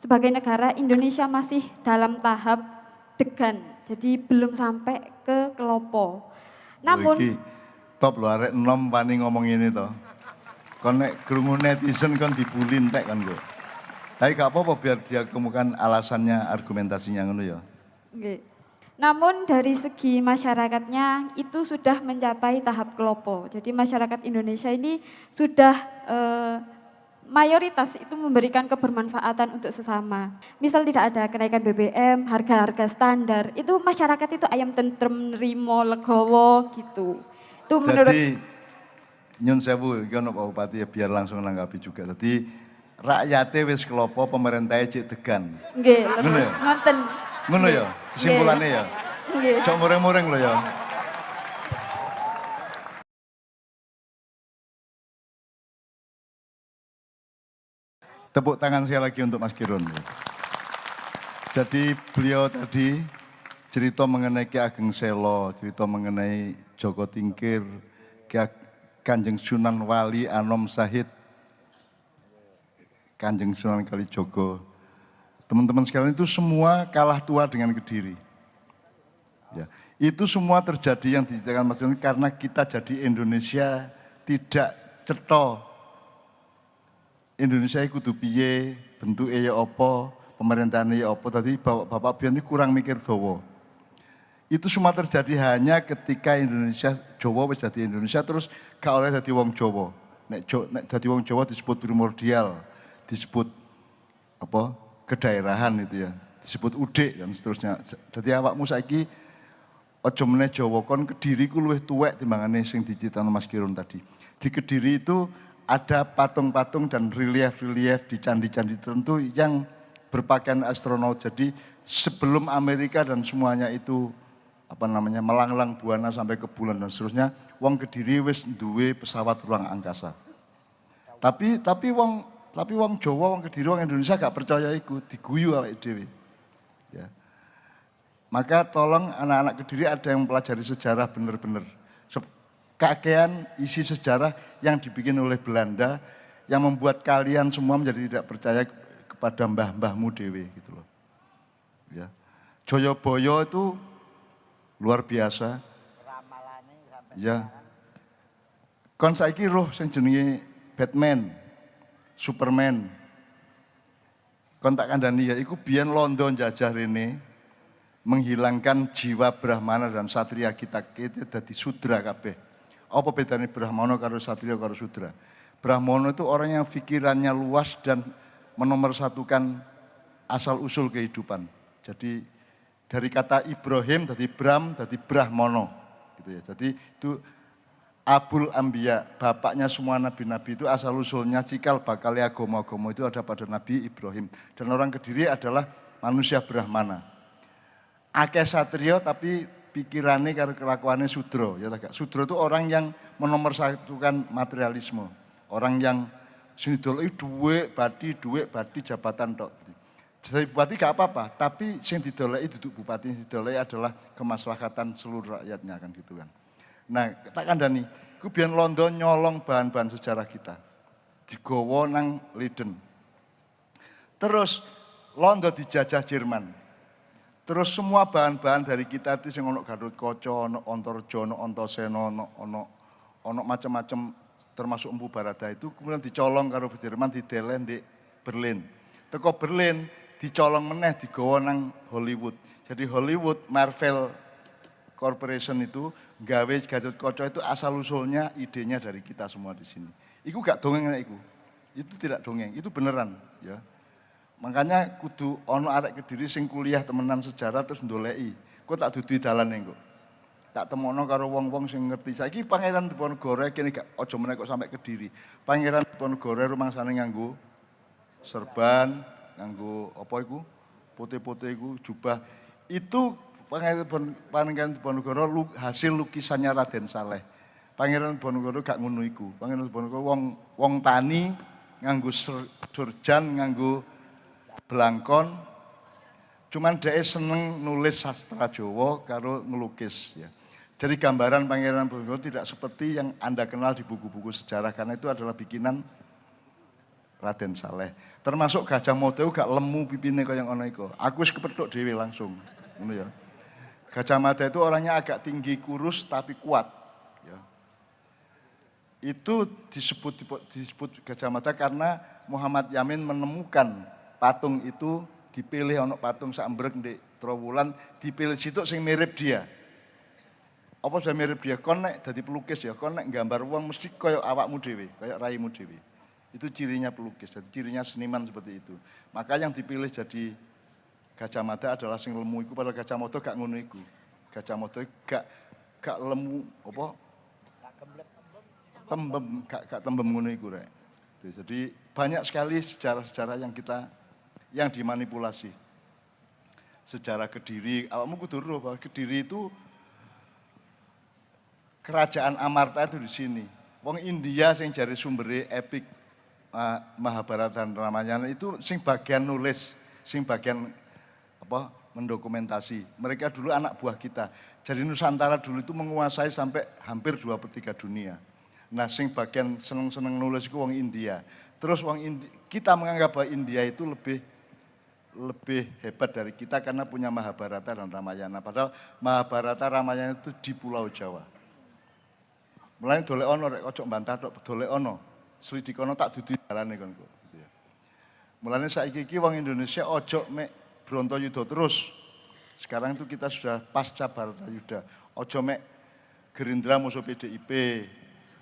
sebagai negara Indonesia masih dalam tahap degan, jadi belum sampai ke kelopo. Namun iki top lho arek enom wani ngomong ini toh. Kon nek krungu netizen kon dibully entek kan kok. Tapi gak apa-apa biar dia kemukan alasannya, argumentasinya ngono ya. Oke. Namun dari segi masyarakatnya itu sudah mencapai tahap kelopo. Jadi masyarakat Indonesia ini sudah mayoritas itu memberikan kebermanfaatan untuk sesama. Misal tidak ada kenaikan BBM, harga-harga standar, itu masyarakat itu ayam tentrem, nrimo, legowo gitu. Itu menurut Jadi nyun sewu iki ono Pak Bupati ya biar langsung nanggapi juga. Jadi rakyatnya wis kelopo, pemerintahnya cek degan. nggih, Ngono leres ya? ngonten. Ngono ya, kesimpulannya ya. Nggih. Cok mureng-mureng loh ya. Tepuk tangan sekali lagi untuk Mas Kirun. Jadi beliau tadi cerita mengenai Ki Ageng Selo, cerita mengenai Joko Tingkir, Kanjeng Sunan Wali Anom Sahid, Kanjeng Sunan Kalijogo. Teman-teman sekalian itu semua kalah tua dengan Kediri. Ya, itu semua terjadi yang diceritakan Mas Kirun karena kita jadi Indonesia tidak cetha. Indonesia kudu piye, bentuke ya apa, pemerintahane ya apa. Tadi Bapak biyen kurang mikir dawa. Itu semua terjadi hanya ketika Indonesia Jawa wis dadi Indonesia terus gak oleh dadi wong Jawa. Nek dadi wong Jawa disebut primordial, disebut apa? Kedaerahan itu ya, disebut udik dan seterusnya. Jadi awakmu saiki aja meneh Jawa kon Kediri ku luwih tuwek timbangane sing dicitano Mas Kirun tadi. Di Kediri itu ada patung-patung dan relief-relief di candi-candi tertentu yang berpakaian astronaut. Jadi sebelum Amerika dan semuanya itu melanglang buana sampai ke bulan dan seterusnya, wong Kediri wis duwe pesawat ruang angkasa. Tapi wong Jawa, wong Kediri, wong Indonesia gak percaya iku, diguyu awake dhewe. Ya. Maka tolong anak-anak Kediri ada yang mempelajari sejarah bener-bener. Kakean isi sejarah yang dibikin oleh Belanda yang membuat kalian semua menjadi tidak percaya kepada mbah-mbahmu dewe gitu loh. Ya. Joyoboyo itu luar biasa. Ya. Kon saiki roh sing jenenge Batman, Superman. Kon tak kandhani ya iku biyen Londo njajah rene menghilangkan jiwa Brahmana dan Satria kita dadi Sudra kabeh. Apa bedanya Brahmana karo Satria karo Sudra? Brahmana itu orang yang pikirannya luas dan menomorsatukan asal-usul kehidupan. Jadi dari kata Ibrahim, dari Bram, dari Brahmana. Gitu ya. Jadi itu Abul Ambiya, bapaknya semua nabi-nabi itu asal-usulnya cikal bakal agama-agama itu ada pada Nabi Ibrahim. Dan orang Kediri adalah manusia Brahmana. Akeh Satria tapi pikirannya karo kelakuannya Sudra, ya tak? Sudra itu orang yang menomorsatukan materialisme, orang yang sing didoleki dhuwit badi jabatan tok. Jadi bupati gak apa-apa, tapi sing didoleki duduk bupati, sing didoleki adalah kemaslahatan seluruh rakyatnya kan gitu kan. Nah, tak kandhani, ku biyen Londo nyolong bahan-bahan sejarah kita. Digawa nang Leiden. Terus Londo dijajah Jerman. Terus semua bahan-bahan dari kita itu yang ono Gatotkaca, ono Antareja, ono Antasena, ono macam-macam termasuk Empu Barada itu kemudian dicolong karo Jerman didelen di Berlin. Teko Berlin dicolong meneh digawa nang Hollywood. Jadi Hollywood Marvel Corporation itu gawe Gatotkaca itu asal usulnya idenya dari kita semua di sini. Iku gak dongeng iku. Itu tidak dongeng, itu beneran ya. Makanya kudu ono arek Kediri sing kuliah temenan sejarah terus ndoleki. Kok tak dudui dalan engko. Tak temono karo wong-wong sing ngerti. Saiki Pangeran Diponegoro kene gak aja meneh kok sampai Kediri. Pangeran Diponegoro rumangsane nganggo serban, nganggo apa iku? Putih-putih iku jubah. Itu Pangeran Diponegoro hasil lukisannya Raden Saleh. Pangeran Diponegoro gak ngono iku. Pangeran Diponegoro wong tani nganggo surjan, nganggo belangkon, cuman dia seneng nulis sastra Jawa karo ngelukis ya. Jadi gambaran Pangeran Diponegoro tidak seperti yang Anda kenal di buku-buku sejarah karena itu adalah bikinan Raden Saleh. Termasuk Gajah Mada gak lemu pipine kaya ngono iku. Aku wis kepethuk dhewe langsung. Ngono ya. Gajah Mada itu orangnya agak tinggi, kurus tapi kuat. Ya. Itu disebut Gajah Mada karena Muhammad Yamin menemukan patung itu, dipilih ono patung saambrek di Trowulan, dipilih situ sing mirip dia. Apa sudah mirip dia? Kon nek dadi pelukis ya, kon nek gambar wong mesti kaya awakmu dhewe, kaya raimu dhewe. Itu cirinya pelukis, jadi cirinya seniman seperti itu. Maka yang dipilih jadi Gajah Mada adalah sing lemu iku, padahal Gajah Mada gak ngono iku. Gajah Mada gak lemu apa? Gak tembem ngono iku rek. Jadi banyak sekali sejarah-sejarah yang dimanipulasi. Sejarah Kediri, awakmu kudu roh bahwa Kediri itu kerajaan Amarta itu di sini. Wong India sing jari sumbere epik Mahabharata dan Ramayana itu sing bagian nulis, sing bagian apa mendokumentasi. Mereka dulu anak buah kita. Jadi Nusantara dulu itu menguasai sampai hampir 2/3 dunia. Nah, sing bagian seneng-seneng nulis itu wong India. Terus kita menganggap bahwa India itu lebih hebat dari kita karena punya Mahabharata dan Ramayana. Padahal Mahabharata Ramayana itu di Pulau Jawa. Mulane dolek ono rek ojo mbantah tok dolek ono. Slidikono tak dudu dalane kon kok gitu ya. Mulane saiki iki wong Indonesia ojo mek Brontoyuda terus. Sekarang itu kita sudah pasca Baratayuda. Ojo mek Gerindra musuh PDIP,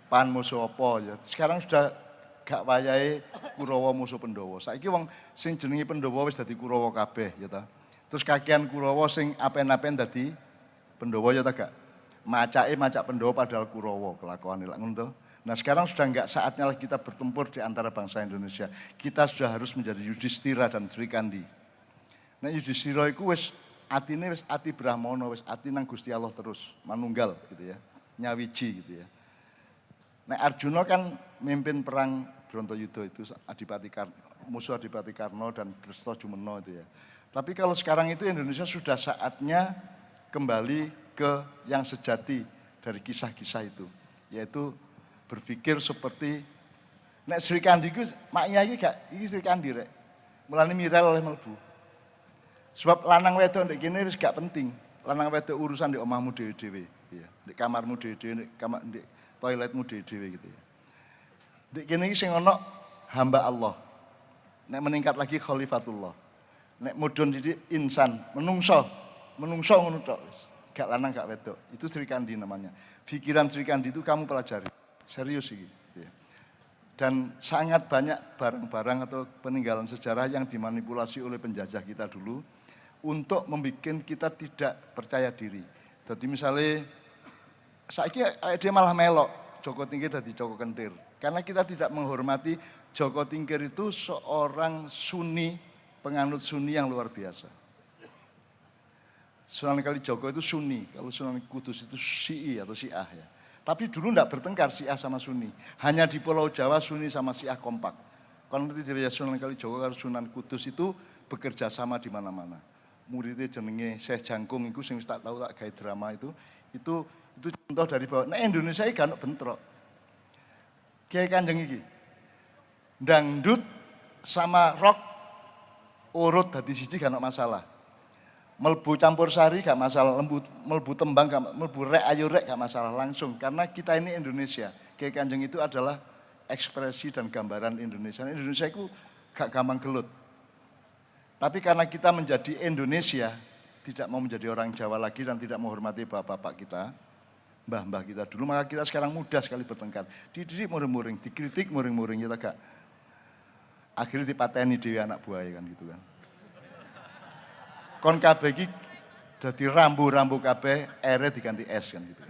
PAN musuh apa ya. Sekarang sudah gak wayahe Kurawa musuh Pandhawa. Saiki wong sing jenenge Pandhawa wis dadi Kurawa kabeh ya ta. Terus kakean Kurawa sing apen-apen dadi Pandhawa ya ta gak. Macake macak Pandhawa padahal Kurawa kelakuane lak ngono to. Nah, sekarang sudah enggak saatnya lagi kita bertempur di antara bangsa Indonesia. Kita sudah harus menjadi Yudhistira dan Srikandi. Nah, Yudhistira iku wis atine wis ati Brahmana, wis ati nang Gusti Allah terus, manunggal gitu ya. Nyawiji gitu ya. Nah, Arjuna kan mimpin perang Brontoyuda itu musuh Adipati Karna dan Drestajumena itu ya. Tapi kalau sekarang itu Indonesia sudah saatnya kembali ke yang sejati dari kisah-kisah itu, yaitu berpikir seperti nek Srikandi iku maknya iki gak iki Srikandi rek. Mulane Mirel oleh mlebu. Sebab lanang wedok ndek kene wis gak penting. Lanang wedok urusan di omahmu dhewe-dhewe, ya. Di kamarmu dhewe-dhewe, di toiletmu dhewe-dhewe gitu ya. Ndek kene iki sing ana hamba Allah. Nek meningkat lagi khalifatullah. Nek mudhun didik insan, menungso ngono tok wis. Gak lanang gak wedok. Itu Srikandi namanya. Pikiran Srikandi itu kamu pelajari. Serius ini. Dan sangat banyak barang-barang atau peninggalan sejarah yang dimanipulasi oleh penjajah kita dulu untuk membuat kita tidak percaya diri. Jadi misalnya, saiki dia malah melok Joko Tingkir jadi Joko Kentir. Karena kita tidak menghormati Joko Tingkir itu seorang Sunni, penganut Sunni yang luar biasa. Sunan Kalijogo itu Sunni, kalau Sunan Kudus itu Syi'i atau Syiah ya. Tapi dulu tidak bertengkar Syiah sama Sunni. Hanya di Pulau Jawa Sunni sama Syiah kompak. Kalau nanti dari Sunan Kalijogo kalau Sunan Kudus itu bekerja sama di mana-mana. Muridnya jenenge Syekh Jangkung itu sing tak tahu tak gawe drama itu contoh dari bawah. Nah Indonesia iki kan bentrok. Kiai Kanjeng iki. Dangdut sama rock urut dadi siji gak ono masalah. Melbu campur sari gak masalah, melbu tembang, melbu rek ayo rek gak masalah langsung. Karena kita ini Indonesia. Kiai Kanjeng itu adalah ekspresi dan gambaran Indonesia. Indonesia itu gak gampang gelut. Tapi karena kita menjadi Indonesia, tidak mau menjadi orang Jawa lagi dan tidak menghormati bapak-bapak kita, mbah-mbah kita dulu, maka kita sekarang mudah sekali bertengkar. Dididik muring-muring, dikritik muring-muring, kita gak. Akhirnya dipateni dewe anak buah kan gitu kan. Kon kabeh iki dadi rambu-rambu kabeh ere diganti es kan gitu.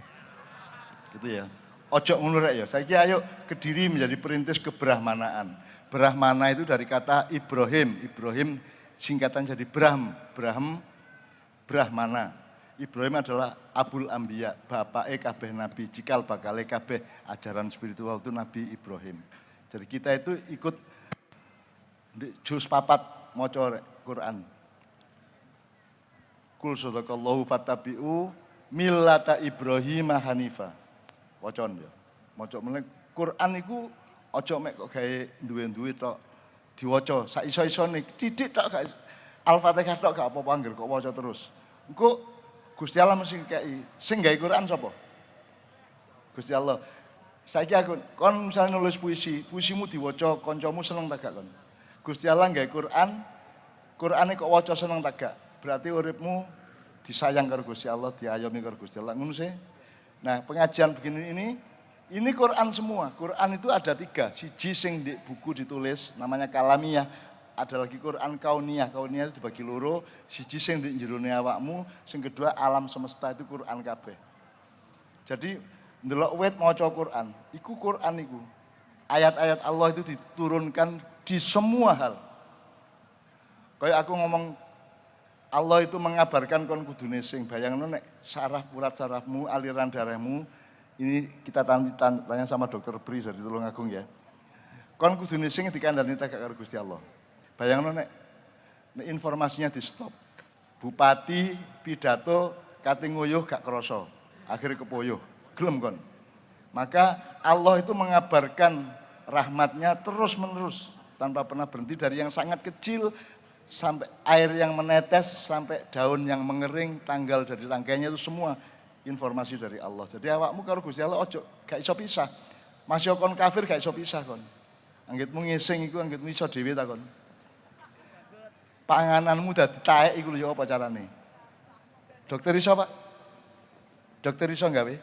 Gitu ya. Ojo ngono rek ya. Saiki ayo Kediri menjadi perintis kebrahmanaan. Brahmana itu dari kata Ibrahim. Ibrahim singkatan jadi Brahmana. Ibrahim adalah Abul Ambiya, bapake kabeh nabi, cikal bakale kabeh ajaran spiritual itu Nabi Ibrahim. Jadi kita itu ikut juz 4 maca Quran. Kul sadaqallahu fattabi'u millata Ibrahim hanifa. Wacon ya. Maca meneh Quran iku aja mek kok gawe duwe-duwe tok. Diwaca sak iso-isone, didik tok gak Al-Fatihah tok gak apa-apa anggere kok waca terus. Engko Gusti Allah mesti kei. Sing gawe Quran sapa? Gusti Allah. Saiki aku kon misalnya nulis puisi, puisimu diwaca kancamu seneng tak gak kon? Gusti Allah gawe Quran, Qurane kok waca seneng tak gak? Berarti uripmu disayang karo Gusti Allah, diayomi karo Gusti Allah. Ngono sih. Nah, pengajian begini ini Quran semua. Quran itu ada 3. Siji sing di buku ditulis namanya kalamiyah. Ada lagi Quran kauniyah. Kauniyah itu dibagi loro. Siji sing di jerone awakmu, sing kedua alam semesta itu Quran kabeh. Jadi ndelok wit maca Quran, iku Quran iku. Ayat-ayat Allah itu diturunkan di semua hal. Kayak aku ngomong Allah itu mengabarkan kon kudune sing bayangno nek saraf urat sarafmu, aliran darahmu. Ini kita tanya sama dokter Bri dari Tulungagung ya. Kon kudune sing dikandani tak karo Gusti Allah. Bayangno nek informasinya di stop. Bupati pidato kate nguyuh gak krasa. Akhire kepoyuh. Gelem kon. Maka Allah itu mengabarkan rahmatnya terus menerus tanpa pernah berhenti dari yang sangat kecil sampai air yang menetes sampai daun yang mengering, tanggal dari tangkainya itu semua informasi dari Allah. Jadi awakmu karo Gusti Allah ojo gak iso pisah. Masih kon kafir gak iso pisah kon. Anggitmu ngising iku anggitmu iso dhewe ta kon. Pangananmu dadi taek iku lho ya apa carane? Dokter iso, Pak? Dokter iso gawe?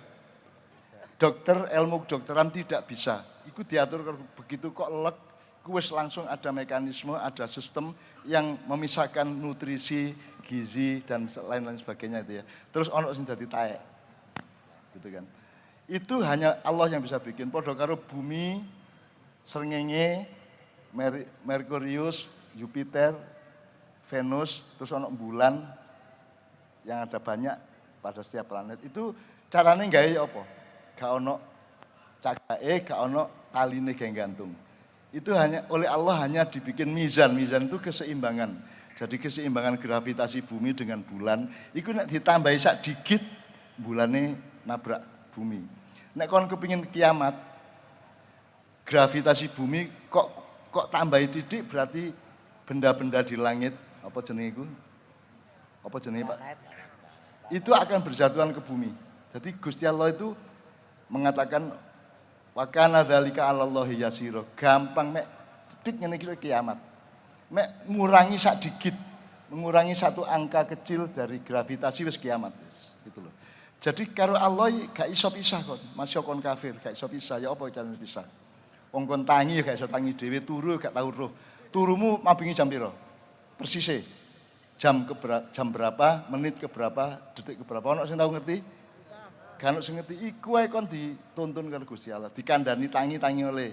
Dokter ilmu kedokteran tidak bisa. Iku diatur begitu kok lek wis langsung ada mekanisme, ada sistem yang memisahkan nutrisi, gizi dan lain-lain sebagainya itu ya. Terus ono sing dadi taek. Gitu kan. Itu hanya Allah yang bisa bikin. Padha karo bumi, srengenge, Merkurius, Jupiter, Venus, terus ono bulan yang ada banyak pada setiap planet. Itu carane gawe apa? Gak ono cagake, gak ono taline gawe gantung. Itu hanya oleh Allah hanya dibikin mizan. Mizan itu keseimbangan. Jadi keseimbangan gravitasi bumi dengan bulan, itu nek ditambahi sak dikit bulane nabrak bumi. Nek kon kepingin kiamat, gravitasi bumi kok tambahi didik berarti benda-benda di langit apa jenenge iku? Apa jenenge, Pak? Itu akan berjatuhan ke bumi. Jadi Gusti Allah itu mengatakan wa kana dzalika 'alallahi yasira. Gampang mek titik ngene iki kiamat. Mek ngurangi sak dikit, mengurangi satu angka kecil dari gravitasi wis kiamat wis. Gitu loh. Jadi karo Allah gak iso pisah kon. Masya kon kafir gak iso pisah. Ya apa carane pisah? Wong kon tangi ya gak iso tangi dhewe, turu gak tau roh. Turumu mabingi jam piro? Persise. Jam berapa, menit ke berapa, detik ke berapa. Ono sing tau ngerti? Gak ono sing ngerti. Iku ae kon dituntun karo Gusti Allah, dikandani tangi-tangi oleh.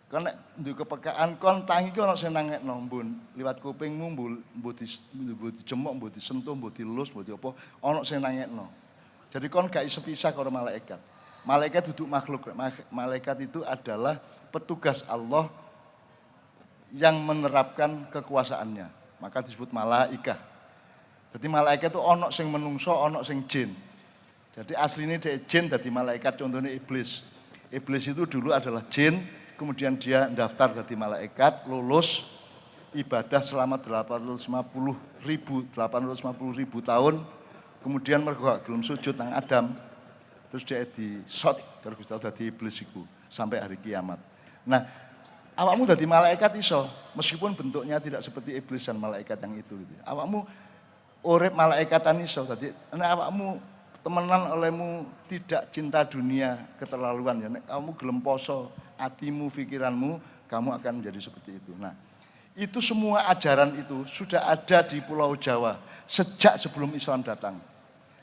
Kon nek duwe kepekaan kon tangi ki ono sing nangekno mbun liwat kupingmu mbun dijemuk, mbun disentuh, mbun dilus, mbun apa, ono sing nangekno. Jadi kon gak iso pisah karo malaikat. Malaikat duduk makhluk. Malaikat itu adalah petugas Allah yang menerapkan kekuasaannya. Maka disebut malaikah. Jadi malaikat itu ono sing menungso, ono sing jin. Jadi aslinya dia jin dari malaikat, contohnya iblis. Iblis itu dulu adalah jin, kemudian dia daftar jadi malaikat, lulus ibadah selama 850.000 tahun. Kemudian mereka gelem sujud nang Adam. Terus dia di shot terus dadi iblis iku sampai hari kiamat. Nah, awakmu dadi malaikat iso, meskipun bentuknya tidak seperti iblis dan malaikat yang itu gitu. Awakmu urip malaikatan iso, dadi nek awakmu temenan olehmu tidak cinta dunia keterlaluan ya, nek kamu gelem poso hatimu, pikiranmu, kamu akan menjadi seperti itu. Nah, itu semua ajaran itu sudah ada di Pulau Jawa sejak sebelum Islam datang.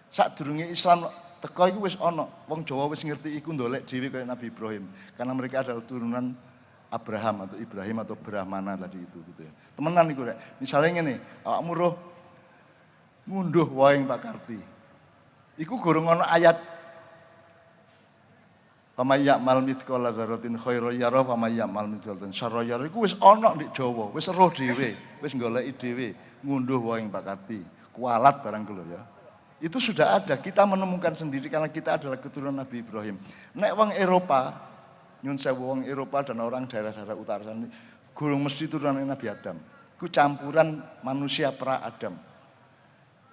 Sadurunge Islam teko iku wis ana, wong Jawa wis ngerti iku ndolek dhewe kaya Nabi Ibrahim, karena mereka adalah turunan Abraham atau Ibrahim atau Brahmana tadi itu gitu ya. Temenan iku rek. Misale ngene, awakmu roh ngunduh wae Pak Karti. Iku gorong ana ayat Pamaya mal mithqala dzarratin khairan yara pamaya mal mithqala syarran yara iku wis ana ndek Jawa, wis roh dhewe, wis goleki dhewe ngunduh wae Pak Karti. Kualat barang kulo ya. Itu sudah ada, kita menemukan sendiri karena kita adalah keturunan Nabi Ibrahim. Nek wong Eropa, nyun sewu wong Eropa dan orang daerah-daerah utara sana, Gurung mesti turunan Nabi Adam. Iku campuran manusia pra-Adam.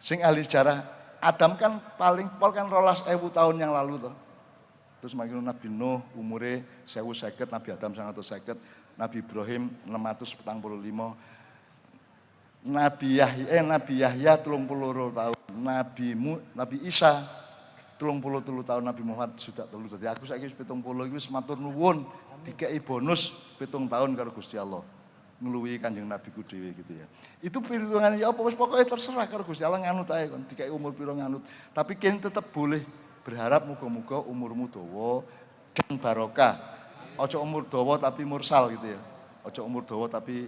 Sing ahli sejarah, Adam kan paling pol kan 12.000 tahun yang lalu toh. Terus makin Nabi Nuh umure 1050, Nabi Adam 150, Nabi Ibrahim 645, Nabi Yahya 32 tahun, Nabi Isa 33 tahun, Nabi Muhammad sudah 30. Jadi aku saiki 70 iki wis matur nuwun dikei bonus 7 tahun karo Gusti Allah. Ngluwihi Kanjeng Nabi ku dhewe gitu ya. Itu perhitungan ya apa wis pokoke terserah karo Gusti Allah nganut ae kon dikei umur pira nganut. Tapi kene tetep boleh berharap muga-muga umurmu dawa dan barokah. Aja umur dawa tapi mursal gitu ya. Aja umur dawa tapi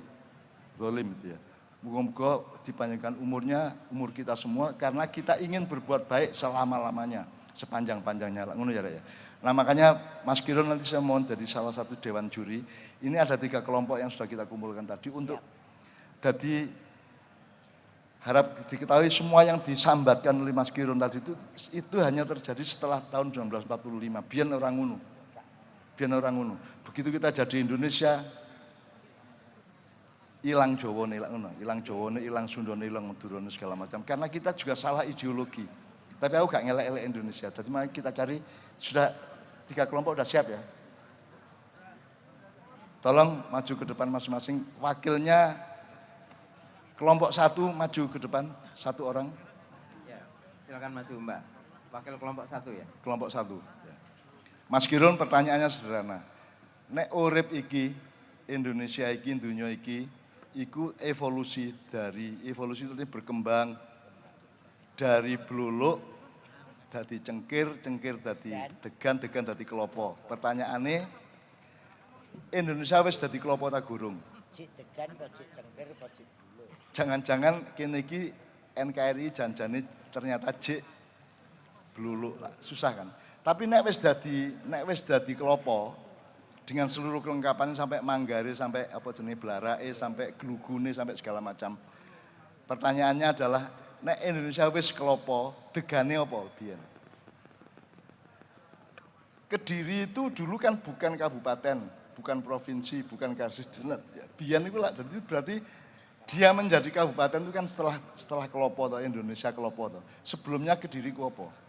zalim gitu ya. Muga-muga dipanjangkan umurnya, umur kita semua karena kita ingin berbuat baik selama-lamanya, sepanjang-panjangnya. Ngono ya, Rek ya. Nah makanya Mas Kiron nanti saya mohon jadi salah satu dewan juri. Ini ada 3 kelompok yang sudah kita kumpulkan tadi untuk jadi harap diketahui semua yang disambatkan oleh Mas Kiron tadi itu hanya terjadi setelah tahun 1945. Biar orang ngono. Biar orang ngono. Begitu kita jadi Indonesia, hilang Jawane, hilang Jawane, hilang Sundone, hilang Madurane segala macam. Karena kita juga salah ideologi. Tapi aku gak ngelek-elek Indonesia. Jadi mari kita cari, sudah 3 kelompok udah siap ya. Tolong maju ke depan masing-masing. Wakilnya kelompok 1 maju ke depan, 1 orang. Ya, silakan maju Mbak. Wakil kelompok 1 ya. Kelompok 1. Ya. Mas Giron pertanyaannya sederhana. Nek urip iki, Indonesia iki, dunia iki, iku evolusi itu berkembang dari bluluk, dadi cengkir, cengkir dadi degan, degan dadi kelopo. Pertanyaannya, Indonesia wis dadi kelopo ta gurung? Cik degan, cik cengkir, cik bluluk. Jangan-jangan kene iki NKRI janjane ternyata cik bluluk lah, susah kan. Tapi nek wis dadi kelopo dengan seluruh kelengkapannya sampai manggare, sampai apa jenis belarae, sampai glugune, sampai segala macam. Pertanyaannya adalah nek Indonesia wis kelopo, degane apa biyen? Kediri itu dulu kan bukan kabupaten, bukan provinsi, bukan karsidenet. Biyen itu lah, jadi berarti dia menjadi kabupaten itu kan setelah kelopo toh, Indonesia kelopo toh. Sebelumnya Kediri ku apa?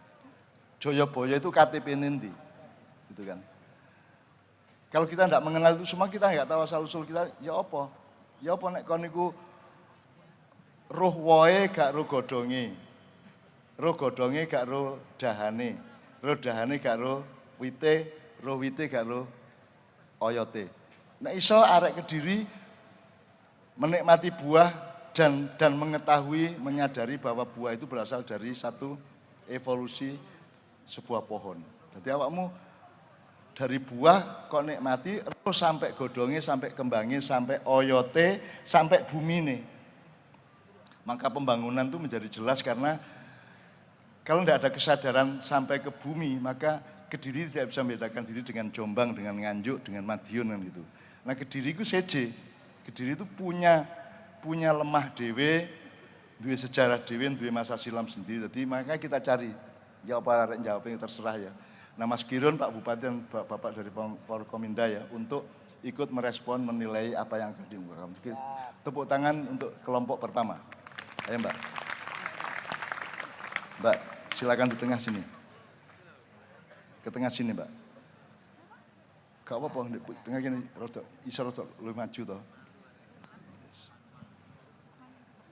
Joyoboyo itu KTP nanti, gitu kan. Kalau kita tidak mengenal itu semua, kita nggak tahu asal-usul kita, ya apa? Ya apa nek kon niku roh woe gak roh godhonge. Roh godhonge gak roh dahane. Roh dahane gak roh wite gak roh oyote. Nek iso arek Kediri menikmati buah dan mengetahui, menyadari bahwa buah itu berasal dari satu evolusi sebuah pohon. Jadi awakmu dari buah kok nikmati terus sampai godhonge, sampai kembange, sampai oyote, sampai bumine. Maka pembangunan itu menjadi jelas karena kalau tidak ada kesadaran sampai ke bumi, maka Kediri tidak bisa membedakan diri dengan Jombang, dengan Nganjuk, dengan Madiun kan gitu. Nah Kediri itu seje. Kediri itu punya lemah dewe, duwe sejarah dewe, duwe masa silam sendiri. Jadi makanya kita cari, ya apa arek jawab yang terserah ya. Nah Mas Giron, Pak Bupati dan Bapak dari Forkominda ya untuk ikut merespon, menilai apa yang akan diungkapkan. Tepuk tangan untuk kelompok pertama. Ayo Mbak. Mbak, silakan di tengah sini. Ke tengah sini Mbak. Gak apa-apa, di tengah gini, iso rodok lu maju toh.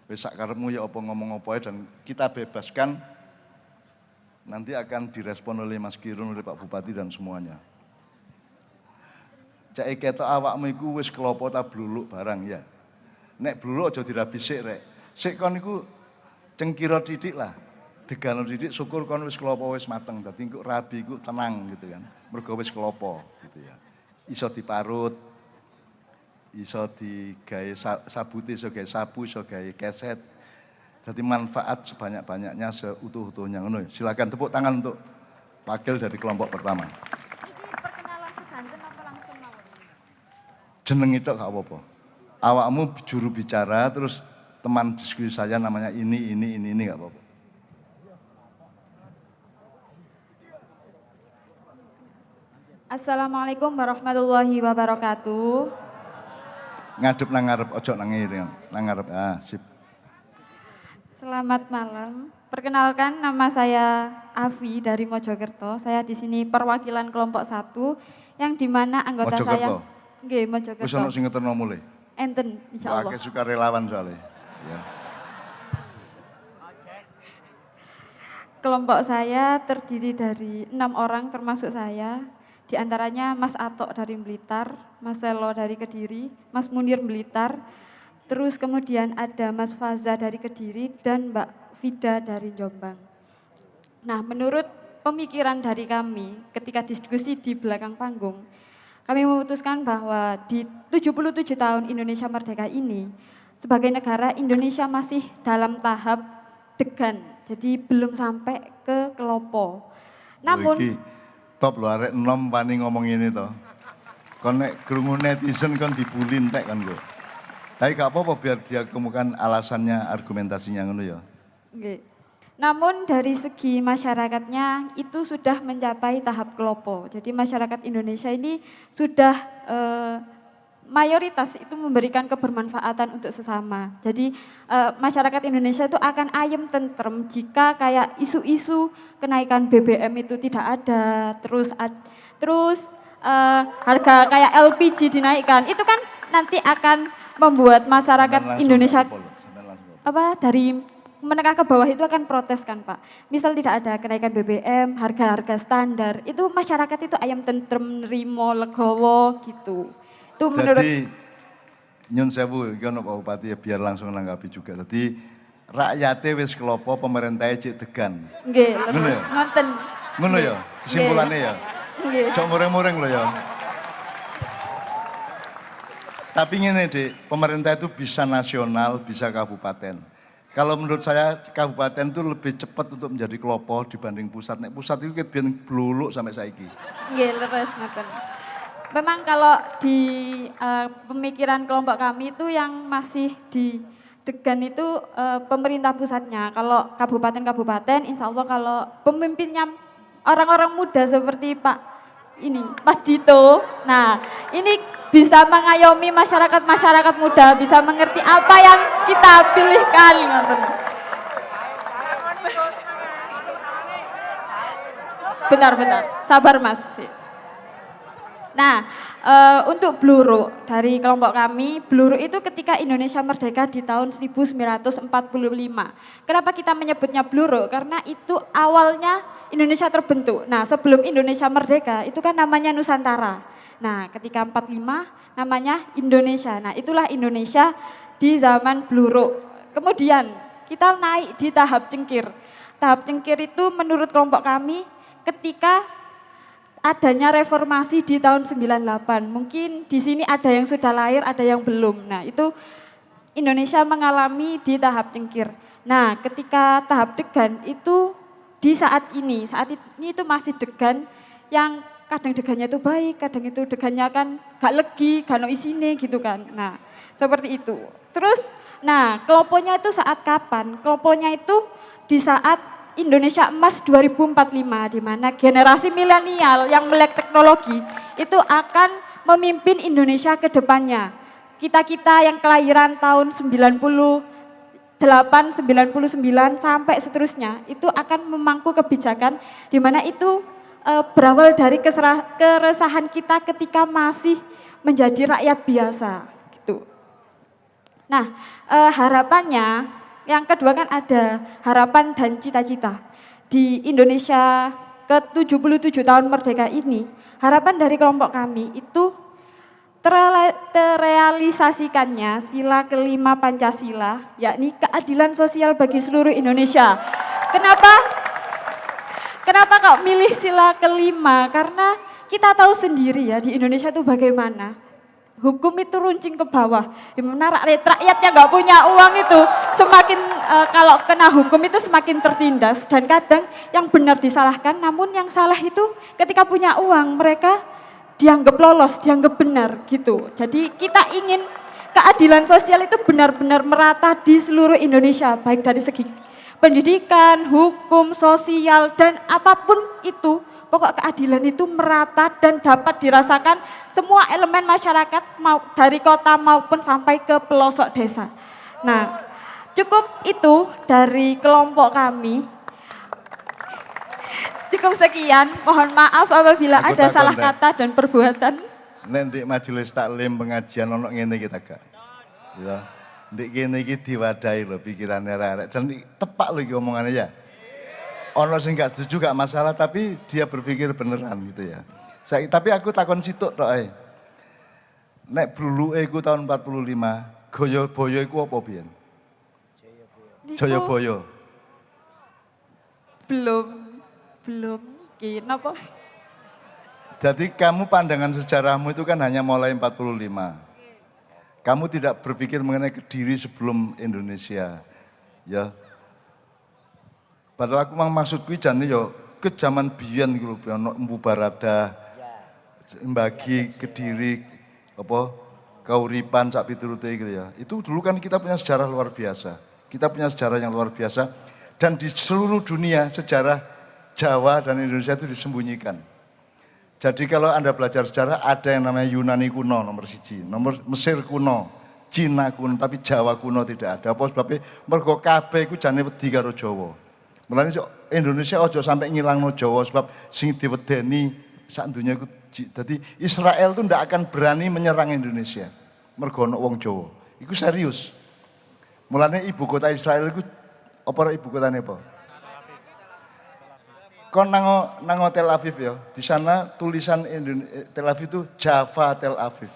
Wis sak karepmu ya apa ngomong apa dan kita bebaskan. Nanti akan direspon oleh Mas Giron, oleh Pak Bupati dan semuanya. Cek ketok awakmu iku wis kelopo ta bluluk barang ya. Nek bluluk aja dirabi sik rek. Sik kon iku cengkira titik lah. Degano titik syukur kon wis kelopo wis mateng. Dadi engko rabi iku tenang gitu kan. Mergo wis kelopo gitu ya. Iso diparut. Iso digawe sabute, iso gawe sabu, iso gawe keset. Jadi manfaat sebanyak-banyaknya, seutuh-utuhnya. Silakan tepuk tangan untuk wakil dari kelompok pertama. Ini perkenalan seganten apa langsung mau? Jeneng itu gak apa-apa. Awakmu juru bicara, terus teman diskusi saya namanya ini gak apa-apa. Assalamualaikum warahmatullahi wabarakatuh. ngadep nang ngarep, ojo nang ngiri, nang ngarep. Ah, sip. Selamat malam. Perkenalkan, nama saya Avi dari Mojokerto. Saya di sini perwakilan kelompok 1 yang dimana anggota Mojokerto? saya nggih, Mojokerto. Wis ono sing ngeterno mulai. Enten insyaallah. Akeh suka relawan soalnya. Ya. Kelompok saya terdiri dari 6 orang termasuk saya. Di antaranya Mas Atok dari Blitar, Mas Selo dari Kediri, Mas Munir Blitar, terus kemudian ada Mas Faza dari Kediri dan Mbak Vida dari Jombang. Nah, menurut pemikiran dari kami ketika diskusi di belakang panggung, kami memutuskan bahwa di 77 tahun Indonesia Merdeka ini, sebagai negara Indonesia masih dalam tahap degan, jadi belum sampai ke kelopo. Namun, Iki top lho arek enom wani ngomong ini toh. Kon nek krungu netizen kon dibully entek kan kok. Tapi gak apa-apa biar dia kemukan alasannya, argumentasinya ngono ya. Oke. Namun dari segi masyarakatnya itu sudah mencapai tahap kelopo. Jadi masyarakat Indonesia ini sudah mayoritas itu memberikan kebermanfaatan untuk sesama. Jadi masyarakat Indonesia itu akan ayem tentrem jika kayak isu-isu kenaikan BBM itu tidak ada, terus harga kayak LPG dinaikkan, itu kan nanti akan membuat masyarakat Indonesia dari menengah ke bawah itu akan protes kan Pak. Misal tidak ada kenaikan BBM, harga-harga standar, itu masyarakat itu ayam tentrem, nerimo, legowo gitu. Itu menurut... Jadi nyun sewu iki ono Pak Bupati ya biar langsung nanggapi juga. Jadi rakyatnya wis kelopo, pemerintahnya cek degan. Nggih, Ngono ya? ngonten. Ngono ya, kesimpulannya ya. Nggih. Cok mureng-mureng loh ya. Tapi ngene Dik, pemerintah itu bisa nasional, bisa kabupaten. Kalau menurut saya kabupaten itu lebih cepat untuk menjadi kelopo dibanding pusat. Nek pusat itu biar bluluk sampai saiki. Nggih, leres ngoten. Memang kalau di pemikiran kelompok kami itu yang masih di degan itu pemerintah pusatnya. Kalau kabupaten-kabupaten insya Allah kalau pemimpinnya orang-orang muda seperti Pak ini, Mas Dito. Nah, ini bisa mengayomi masyarakat-masyarakat muda, bisa mengerti apa yang kita pilihkan. Bentar, sabar Mas. Nah, untuk Bluro dari kelompok kami, Bluro itu ketika Indonesia merdeka di tahun 1945. Kenapa kita menyebutnya Bluro? Karena itu awalnya Indonesia terbentuk. Nah, sebelum Indonesia merdeka itu kan namanya Nusantara. Nah, ketika 45 namanya Indonesia. Nah, itulah Indonesia di zaman Bluro. Kemudian kita naik di tahap cengkir. Tahap cengkir itu menurut kelompok kami ketika adanya reformasi di tahun 98. Mungkin di sini ada yang sudah lahir, ada yang belum. Nah, itu Indonesia mengalami di tahap cengkir. Nah, ketika tahap degan itu di saat ini itu masih degan yang kadang degannya itu baik, kadang itu degannya kan gak legi, gak no isine gitu kan. Nah, seperti itu. Terus, nah keloponya itu saat kapan? Keloponya itu di saat Indonesia Emas 2045 di mana generasi milenial yang melek teknologi itu akan memimpin Indonesia ke depannya. Kita-kita yang kelahiran tahun 98, 99 sampai seterusnya itu akan memangku kebijakan di mana itu berawal dari keresahan kita ketika masih menjadi rakyat biasa gitu. Nah, harapannya yang kedua kan ada harapan dan cita-cita. Di Indonesia ke-77 tahun merdeka ini, harapan dari kelompok kami itu terrealisasikannya sila kelima Pancasila, yakni keadilan sosial bagi seluruh Indonesia. Kenapa kok milih sila kelima? Karena kita tahu sendiri ya di Indonesia itu bagaimana. Hukum itu runcing ke bawah, dimana rakyatnya nggak punya uang itu semakin kalau kena hukum itu semakin tertindas dan kadang yang benar disalahkan, namun yang salah itu ketika punya uang mereka dianggap lolos, dianggap benar gitu. Jadi kita ingin keadilan sosial itu benar-benar merata di seluruh Indonesia, baik dari segi pendidikan, hukum, sosial, dan apapun itu, pokok keadilan itu merata dan dapat dirasakan semua elemen masyarakat dari kota maupun sampai ke pelosok desa. Nah, cukup itu dari kelompok kami. Cukup sekian, mohon maaf apabila Aku ada takon, salah Dek. kata dan perbuatan. Nek di majelis taklim pengajian ono ngene kita gak. Ya. Ndek kene iki diwadahi lho pikirane arek-arek dan tepak lho iki omongannya ya. Ono sing gak setuju gak masalah tapi dia berpikir beneran gitu ya. Tapi aku takon situk tok ae. Nek bluluke iku tahun 45, Goyoboyo iku apa biyen? Niku Joyoboyo. belum iki napa? Jadi kamu pandangan sejarahmu itu kan hanya mulai 45. Kamu tidak berpikir mengenai Kediri sebelum Indonesia. Ya. Padahal aku maksudku jane ya ke zaman biyen gitu ono Empu Barada, Mbagi, Kediri, apa Kauripan sak piturute gitu ya. Itu dulu kan kita punya sejarah luar biasa. Kita punya sejarah yang luar biasa dan di seluruh dunia sejarah Jawa dan Indonesia itu disembunyikan. Jadi kalau Anda belajar sejarah ada yang namanya Yunani kuno nomor 1, nomor Mesir kuno, Cina kuno, tapi Jawa kuno tidak ada. Apa sebabnya? Mergo kabeh iku jane wedi karo Jawa. Mulane Indonesia ojo sampai ngilangno Jawa sebab sing diwedeni sak donya iku dadi Israel itu ndak akan berani menyerang Indonesia. Mergo ono wong Jawa. Iku serius. Mulane ibu kota Israel iku apa ibu kotane apa? Kon nang Tel Aviv ya, di sana tulisan Tel Aviv itu Java Tel Aviv.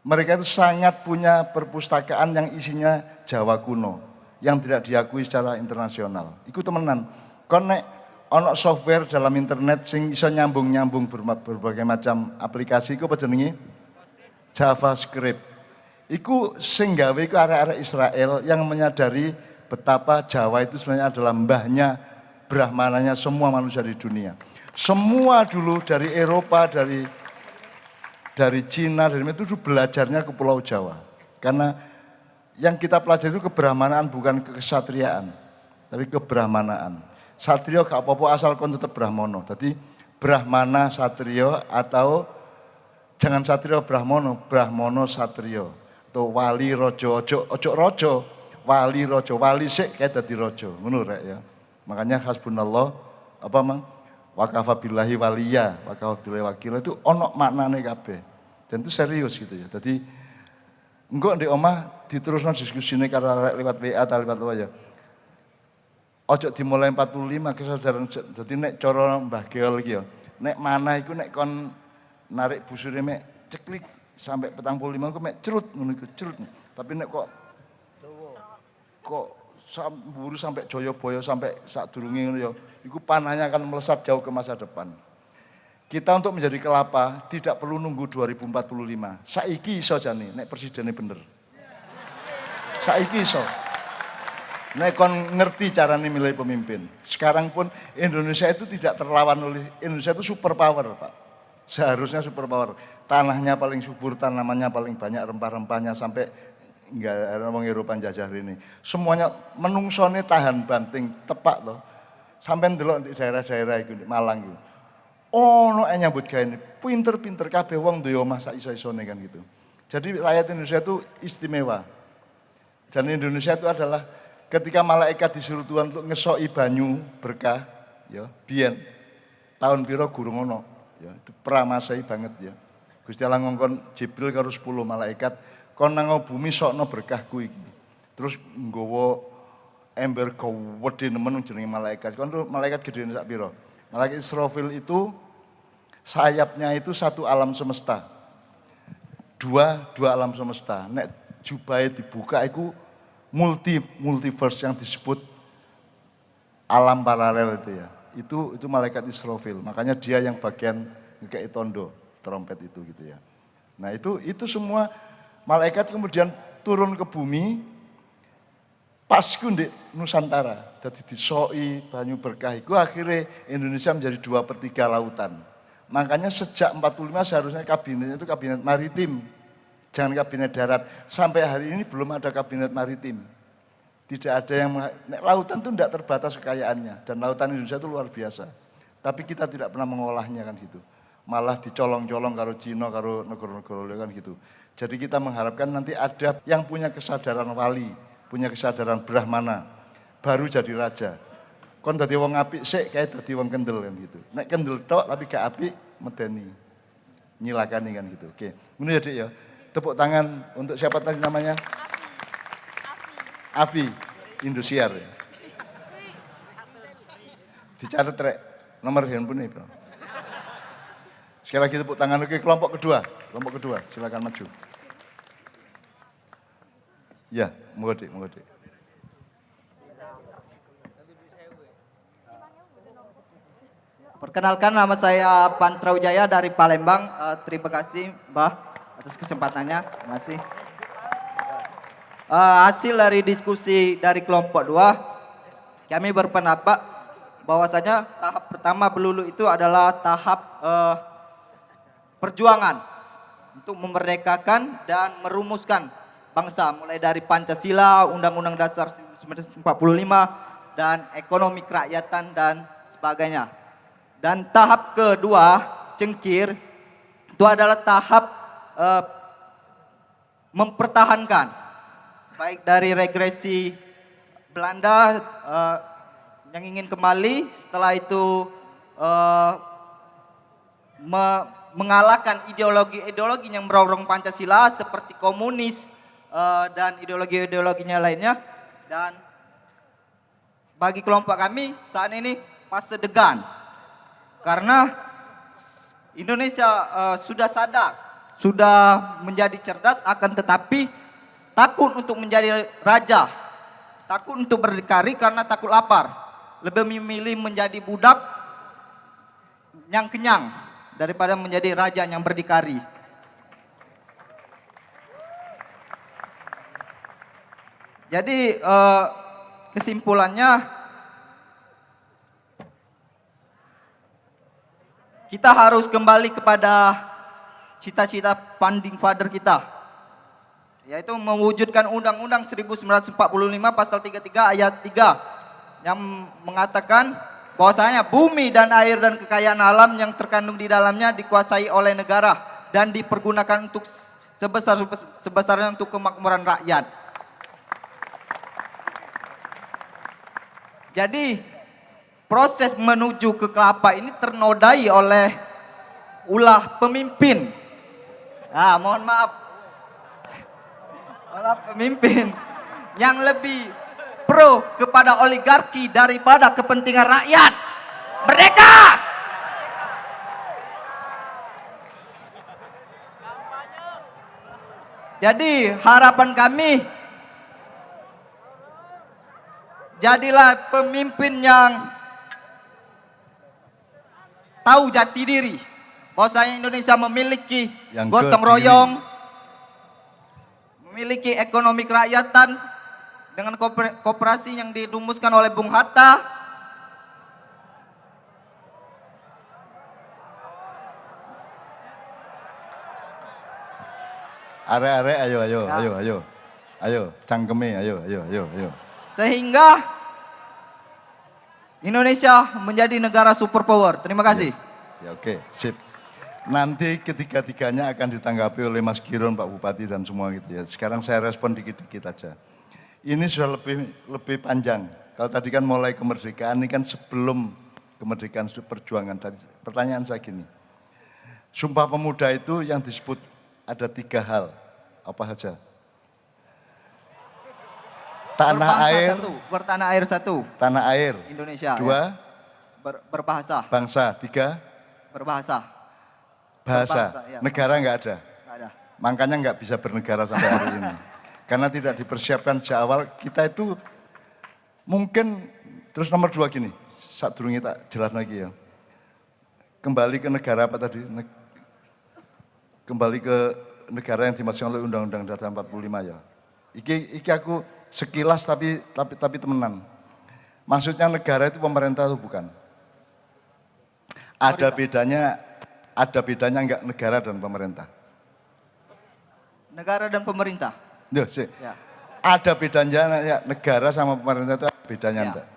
Mereka itu sangat punya perpustakaan yang isinya Jawa kuno, yang tidak diakui secara internasional. Iku temenan. Kon nek ono software dalam internet sing iso nyambung-nyambung berbagai macam aplikasi iku apa jenenge? JavaScript. Iku sing gawe iku arek-arek Israel yang menyadari betapa Jawa itu sebenarnya adalah mbahnya Brahmananya semua manusia di dunia. Semua dulu dari Eropa, dari Cina, dari itu belajarnya ke Pulau Jawa. Karena yang kita pelajari itu kebrahmanaan bukan kesatriaan, tapi kebrahmanaan. Satrio gak apa-apa asal kon tetap Brahmono. Jadi Brahmana Satrio atau jangan Satrio Brahmono, Brahmono Satrio. Atau wali rojo, ojo rojo, wali rojo, wali sik kayak dadi rojo. Ngono rek ya. Makanya hasbunallah apa mang wakafa billahi waliya, wakafa billahi wakil itu ono maknane kabeh. Dan itu serius gitu ya. Jadi engko ndek omah diterusno diskusine karo arek lewat WA atau lewat apa ya. Ojo dimulai 45 kesadaran dadi nek cara Mbah Geol iki ya. Nek manah iku nek kon narik busure mek ceklik sampai 45 iku mek cerut ngono iku cerut. Tapi nek kok buru sampai Joyoboyo sampai sadurunge ngono ya, iku panahnya akan melesat jauh ke masa depan. Kita untuk menjadi kelapa tidak perlu nunggu 2045. Saiki iso jane nek presidennya bener. Saiki iso. Nek kon ngerti carane milih pemimpin. Sekarang pun Indonesia itu tidak terlawan oleh Indonesia itu super power, Pak. Seharusnya super power. Tanahnya paling subur, tanamannya paling banyak, rempah-rempahnya sampai enggak ada wong Eropa jajah ini. Semuanya menungsone tahan banting tepak loh. Sampai ndelok di daerah-daerah iku di Malang iku. Ono nyambut gawe ini. Pinter-pinter kabeh wong duwe omah sak iso-isone kan gitu. Jadi rakyat Indonesia itu istimewa. Dan Indonesia itu adalah ketika malaikat disuruh Tuhan untuk ngesoki banyu berkah ya, biyen tahun piro gurung ono ya, itu pramasai banget ya. Gusti Allah ngongkon Jibril karo 10 malaikat kon nang bumi sokno berkahku iki. Terus nggawa ember gede nemen jenenge malaikat. Kon tuh malaikat gede sak pira? Malaikat Israfil itu sayapnya itu satu alam semesta. Dua alam semesta. Nek jubahe dibuka iku multiverse yang disebut alam paralel itu ya. Itu malaikat Israfil. Makanya dia yang bagian ngekeki tondo trompet itu gitu ya. Nah, itu semua malaikat kemudian turun ke bumi, pas di Nusantara, jadi disoi banyu berkah itu akhirnya Indonesia menjadi 2/3 lautan. Makanya sejak 45 seharusnya kabinetnya itu kabinet maritim. Jangan kabinet darat. Sampai hari ini belum ada kabinet maritim. Tidak ada yang, lautan itu tidak terbatas kekayaannya. Dan lautan Indonesia itu luar biasa. Tapi kita tidak pernah mengolahnya kan gitu. Malah dicolong-colong karo Cina, karo negara-negara kan gitu. Jadi kita mengharapkan nanti ada yang punya kesadaran wali, punya kesadaran brahmana, baru jadi raja. Kon dadi wong apik sik kayak dadi wong kendel kan gitu. Nek kendel tok tapi gak apik medeni. Nyilakani kan gitu. Oke. Ngono ya Dik ya. Tepuk tangan untuk siapa tadi namanya? Afi. Indosiar. Ya. Dicatat rek nomor handphone Bro. Sekali lagi tepuk tangan oke kelompok kedua. Kelompok kedua, silakan maju. Ya, monggo Dik, monggo Dik. Perkenalkan, nama saya Pantra Wijaya dari Palembang. Terima kasih Mbah atas kesempatannya. Terima kasih. Hasil dari diskusi dari kelompok 2, kami berpendapat bahwasanya tahap pertama Belulu itu adalah tahap perjuangan untuk memerdekakan dan merumuskan bangsa, mulai dari Pancasila, Undang-Undang Dasar 1945, dan ekonomi kerakyatan dan sebagainya. Dan tahap kedua, cengkir, itu adalah tahap mempertahankan, baik dari regresi Belanda yang ingin kembali, setelah itu mengalahkan ideologi-ideologi yang berorong Pancasila seperti komunis dan ideologi-ideologinya lainnya. Dan bagi kelompok kami saat ini fase degan. Karena Indonesia sudah sadar, sudah menjadi cerdas, akan tetapi takut untuk menjadi raja, takut untuk berdikari karena takut lapar, lebih memilih menjadi budak yang kenyang daripada menjadi raja yang berdikari. Jadi kesimpulannya, kita harus kembali kepada cita-cita founding father kita, yaitu mewujudkan Undang-Undang 1945 pasal 33 ayat 3 yang mengatakan bahwasanya bumi dan air dan kekayaan alam yang terkandung di dalamnya dikuasai oleh negara dan dipergunakan untuk sebesar-besarnya untuk kemakmuran rakyat. Jadi proses menuju ke kelapa ini ternodai oleh ulah pemimpin. Mohon maaf. Ulah pemimpin yang lebih pro kepada oligarki daripada kepentingan rakyat. Merdeka! Jadi harapan kami, jadilah pemimpin yang tahu jati diri, bahwasanya Indonesia memiliki Yang gotong royong, memiliki ekonomi kerakyatan dengan koperasi yang dirumuskan oleh Bung Hatta. Are-are ayo, cangkeme, ayo. Sehingga Indonesia menjadi negara superpower. Terima kasih. Ya oke, sip. Nanti ketiga-tiganya akan ditanggapi oleh Mas Giron, Pak Bupati dan semua gitu ya. Sekarang saya respon dikit-dikit aja. Ini sudah lebih panjang. Kalau tadi kan mulai kemerdekaan, ini kan sebelum kemerdekaan itu perjuangan. Tadi pertanyaan saya gini. Sumpah Pemuda itu yang disebut ada 3 hal. Apa saja? Tanah air, Bertanah air satu. tanah air. Indonesia. 2, Ya. Berbahasa. bangsa. 3, Berbahasa. bahasa. Berbahasa, ya. Negara nggak ada. Nggak ada. Makanya nggak bisa bernegara sampai hari ini. Karena tidak dipersiapkan sejak awal. Kita itu mungkin, terus nomor 2 gini. Saat durungnya tak jelas lagi ya. Kembali ke negara apa tadi? Kembali ke negara yang dimaksudkan oleh Undang-Undang Dasar 45 ya. Iki aku sekilas tapi temenan. Maksudnya negara itu pemerintah itu bukan. Ada bedanya enggak negara dan pemerintah? Negara dan pemerintah. Loh, sih. Ya. Ada bedanya ya, negara sama pemerintah itu ada bedanya Ya. enggak?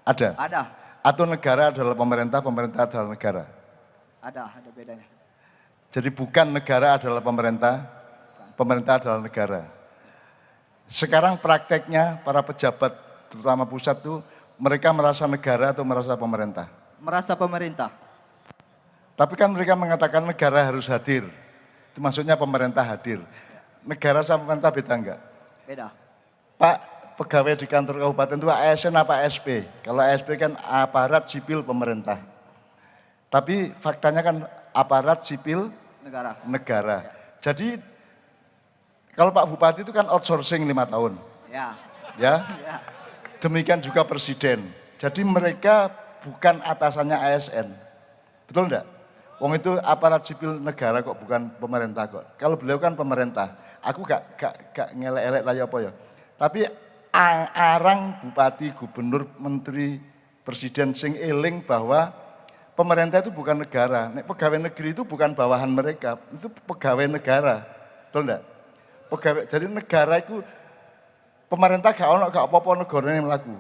Ada? Ada. Atau negara adalah pemerintah, pemerintah adalah negara? Ada bedanya. Jadi bukan negara adalah pemerintah, pemerintah adalah negara. Sekarang prakteknya para pejabat, terutama pusat tuh, mereka merasa negara atau merasa pemerintah? Merasa pemerintah. Tapi kan mereka mengatakan negara harus hadir. Itu maksudnya pemerintah hadir. Negara sama pemerintah beda enggak? Beda. Pak, pegawai di kantor kabupaten itu ASN apa ASP? Kalau ASP kan aparat sipil pemerintah. Tapi faktanya kan aparat sipil Negara. negara. Jadi kalau Pak Bupati itu kan outsourcing 5 tahun. Ya. Ya, Ya. demikian juga presiden. Jadi mereka bukan atasannya ASN. Betul enggak? Wong itu aparat sipil negara kok, bukan pemerintah kok. Kalau beliau kan pemerintah. Aku gak ngelek-elek lah ya apa ya. Tapi arang bupati, gubernur, menteri, presiden sing eling bahwa pemerintah itu bukan negara. Nek pegawai negeri itu bukan bawahan mereka, itu pegawai negara. Betul enggak? Pegawai, jadi negara itu pemerintah gak ono gak apa-apa negara yang melaku.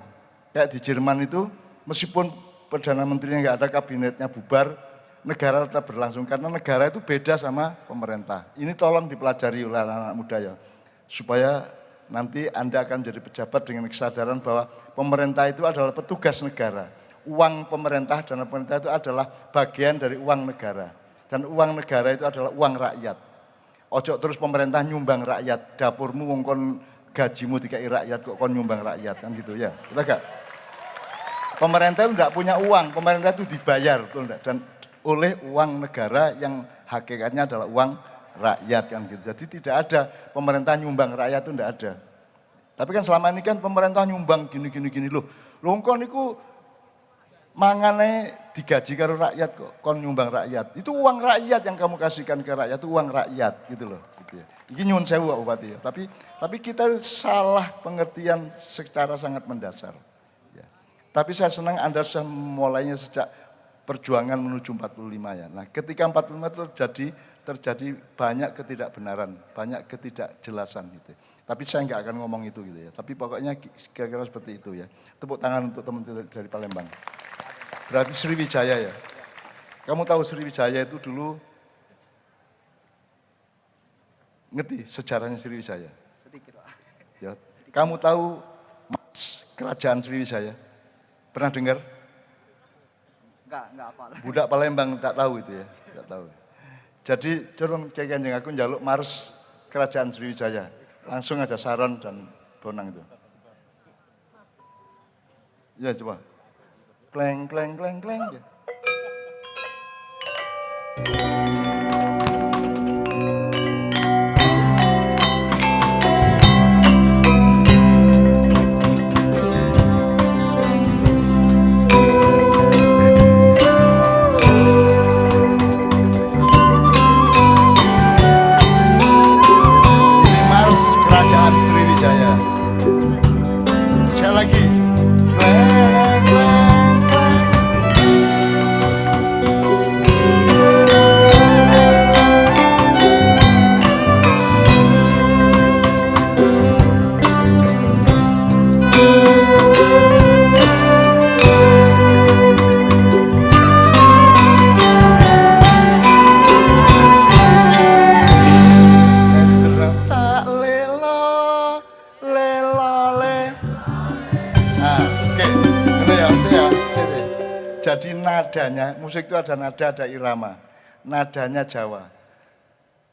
Kayak di Jerman itu meskipun Perdana Menterinya gak ada, kabinetnya bubar, negara tetap berlangsung. Karena negara itu beda sama pemerintah. Ini tolong dipelajari oleh anak-anak muda ya. Supaya nanti Anda akan jadi pejabat dengan kesadaran bahwa pemerintah itu adalah petugas negara. Uang pemerintah dan pemerintah itu adalah bagian dari uang negara. Dan uang negara itu adalah uang rakyat. Ojo terus pemerintah nyumbang rakyat, dapurmu wong kon gajimu dikai rakyat kok kon nyumbang rakyat kan gitu ya. Betul gak? Pemerintah itu tidak punya uang, pemerintah itu dibayar betul enggak? Dan oleh uang negara yang hakikatnya adalah uang rakyat kan gitu. Jadi tidak ada pemerintah nyumbang rakyat itu tidak ada. Tapi kan selama ini kan pemerintah nyumbang gini loh. Lho kon niku mangane digaji karo rakyat kok, kon nyumbang rakyat. Itu uang rakyat yang kamu kasihkan ke rakyat, itu uang rakyat gitu loh. Gitu ya. Ini nyuwun sewu Pak Bupati ya. Tapi kita salah pengertian secara sangat mendasar. Ya. Tapi saya senang Anda sudah mulainya sejak perjuangan menuju 45 ya. Nah ketika 45 itu terjadi banyak ketidakbenaran, banyak ketidakjelasan gitu. Tapi saya nggak akan ngomong itu gitu ya. Tapi pokoknya kira-kira seperti itu ya. Tepuk tangan untuk teman-teman dari Palembang. Berarti Sriwijaya ya. Kamu tahu Sriwijaya itu dulu, ngerti sejarahnya Sriwijaya? Sedikit Pak. Ya. Kamu tahu kerajaan Sriwijaya? Pernah dengar? Enggak apa. Budak Palembang tak tahu itu ya, tak tahu. Jadi curung kayak kanjeng aku njaluk mars kerajaan Sriwijaya. Langsung aja Saron dan Bonang itu. Ya coba. Kleng kleng kleng kleng ya. Ini mars kerajaan Sriwijaya. Sekali lagi. Kleng kleng kleng. Tak lelo, lelo le. Nah, oke, ini ya, saya. Jadi nadanya, musik itu ada nada, ada irama. Nadanya Jawa.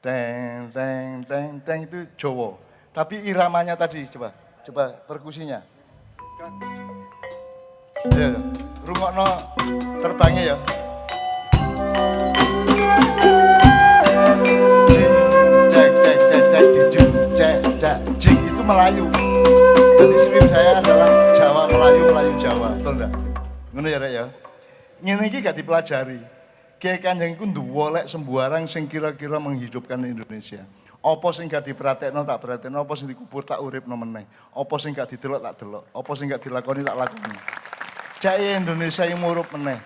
Teng, teng, teng, teng itu Jawa. Tapi iramanya tadi, coba perkusinya. Ya, rungokno terbangnya ya. Cek, cek, cek, cek, jing, cek, cek, jing itu Melayu. Jadi Sriwijaya adalah Jawa Melayu, Melayu Jawa, betul enggak? Ngono ya Rek ya. Ngene iki gak dipelajari. Kiai Kanjeng iku nduwolek sembarang sing kira-kira menghidupkan Indonesia. Apa sing gak diperhatekno tak perhatekno, apa sing dikubur tak uripno meneh. Apa sing gak didelok tak delok, apa sing gak dilakoni tak lakoni. Cek Indonesia yang murup meneh.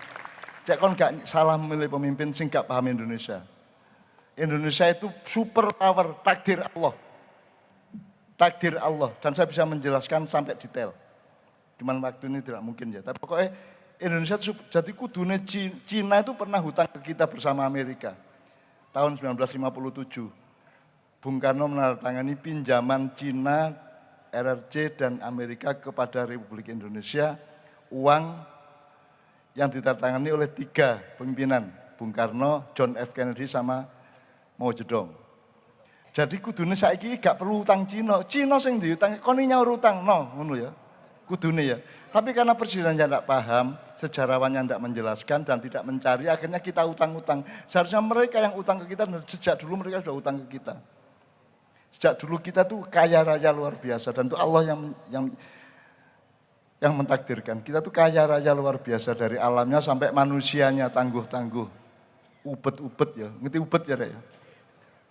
Cek kon gak salah memilih pemimpin sing gak paham Indonesia. Indonesia itu super power, takdir Allah. Takdir Allah, dan saya bisa menjelaskan sampai detail. Cuman waktu ini tidak mungkin ya, tapi pokoknya Indonesia itu jadi kudune Cina itu pernah hutang ke kita bersama Amerika. Tahun 1957, Bung Karno menandatangani pinjaman Cina, RRC dan Amerika kepada Republik Indonesia, uang yang ditandatangani oleh 3 pimpinan, Bung Karno, John F. Kennedy sama Mao Zedong. Jadi kudune saiki gak perlu utang Cina. Cina sing diutang, kon nyaur utang no, ngono ya. Kudune ya. Tapi karena presidennya tidak paham, sejarawannya tidak menjelaskan dan tidak mencari, akhirnya kita utang-utang. Seharusnya mereka yang utang ke kita, sejak dulu mereka sudah utang ke kita. Sejak dulu kita tuh kaya raya luar biasa dan itu Allah yang mentakdirkan. Kita tuh kaya raya luar biasa dari alamnya sampai manusianya tangguh-tangguh. Ubet-ubet ya, ngerti ubet ya Rek ya?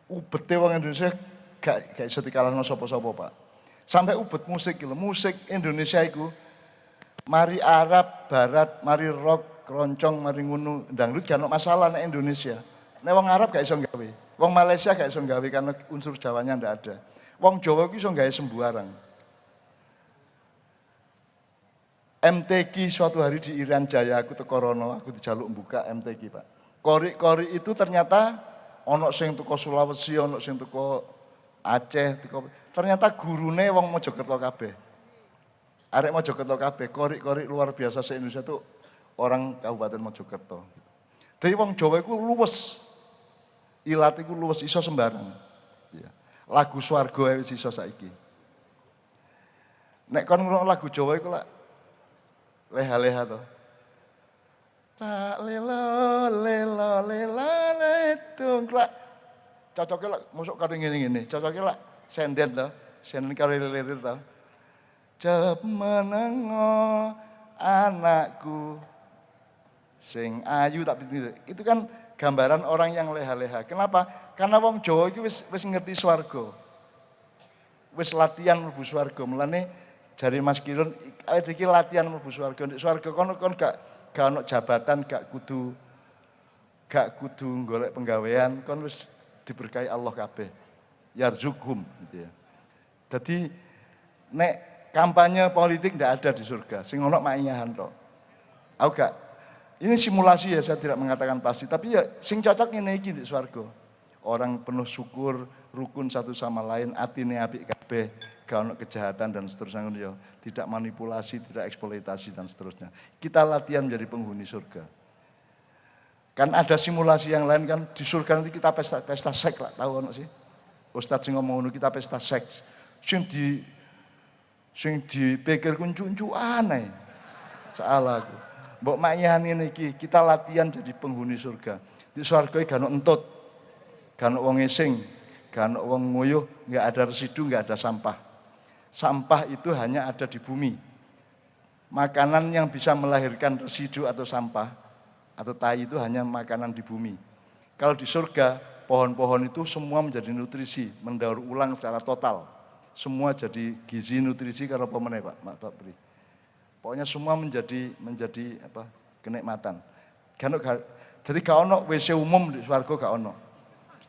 Ubete wong Indonesia gak iso dikalahno sapa-sapa, Pak. Sampai ubet musik gitu. Musik Indonesia itu mari Arab, Barat, mari rock, keroncong, mari ngunu, dangdut gak ono masalah nek Indonesia. Nek wong Arab gak iso gawe. Wong Malaysia gak iso gawe karena unsur Jawanya ndak ada. Wong Jawa ku iso gawe sembarang. MTQ suatu hari di Irian Jaya aku teko rono, aku dijaluk buka MTQ, Pak. Kori-kori itu ternyata ono sing teko Sulawesi, ono sing teko Aceh, ternyata gurune wong Mojokerto kabeh. Arek Mojokerto kabeh, kori-kori luar biasa se-Indonesia itu orang Kabupaten Mojokerto. Jadi wong Jawa iku luwes. Ilat iku luwes iso sembarang. Ya. Lagu swarga wis iso saiki. Nek kon ngrungokno lagu Jawa iku lak leha-leha to. Tak lelo lelo ledung lak cocoke lak mosok karo ngene-ngene, cocoke lak senden to, senden karo lilir to. Jep menengo anakku sing ayu tak itu kan gambaran orang yang leha-leha. Kenapa? Karena wong Jawa iki wis ngerti swarga. Wis latihan mlebu swarga. Mulane jare Mas Kirun iki latihan mlebu swarga. Nek swarga kon gak ono jabatan, gak kudu golek penggawean, kon wis diberkahi Allah kabeh. Yarzuqhum gitu ya. Jadi nek kampanye politik ndak ada di surga, sing ono maiyahan tok. Aku gak, ini simulasi ya, saya tidak mengatakan pasti, tapi ya sing cocok ngene iki di swarga. Orang penuh syukur, rukun satu sama lain, atine apik kabeh, gak ono kejahatan dan seterusnya ya. Tidak manipulasi, tidak eksploitasi dan seterusnya. Kita latihan menjadi penghuni surga. Kan ada simulasi yang lain kan di surga nanti kita pesta seks lah, tahu ono sih? Ustadz sing ngomong ngono kita pesta seks. Sing dipikir kuncu aneh. Salah aku. Mbok makian ini kita latihan jadi penghuni surga. Di surga gak ono entut. Gak ono wong ngising, gak ono wong nguyuh, enggak ada residu, enggak ada sampah. Sampah itu hanya ada di bumi. Makanan yang bisa melahirkan residu atau sampah atau tai itu hanya makanan di bumi. Kalau di surga, pohon-pohon itu semua menjadi nutrisi, mendaur ulang secara total. Semua jadi gizi nutrisi karo pemeneh Pak Pri. Pokoknya semua menjadi apa? Kenikmatan. Jadi gak ono WC umum di swarga gak ono.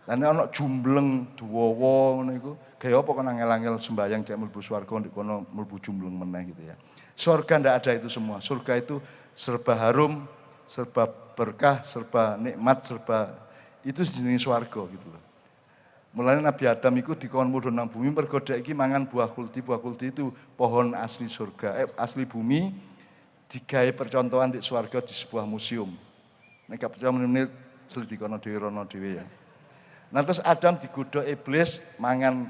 Lan ono jumbleng duwowo ngono iku. Gaya apa kok angel-angel sembayang cek mlebu swarga ndek kono mlebu jumbleng meneh gitu ya. Surga ndak ada itu semua. Surga itu serba harum, serba berkah, serba nikmat, serba itu jenenge swarga gitu loh. Mulane Nabi Adam iku dikon mudhun nang bumi mergo dhek iki mangan buah kulti. Buah kulti itu pohon asli surga, asli bumi digawe percontohan di swarga di sebuah museum. Nek gak percaya menit selidikono dhewe rono dhewe ya. Nah terus Adam digodhog iblis mangan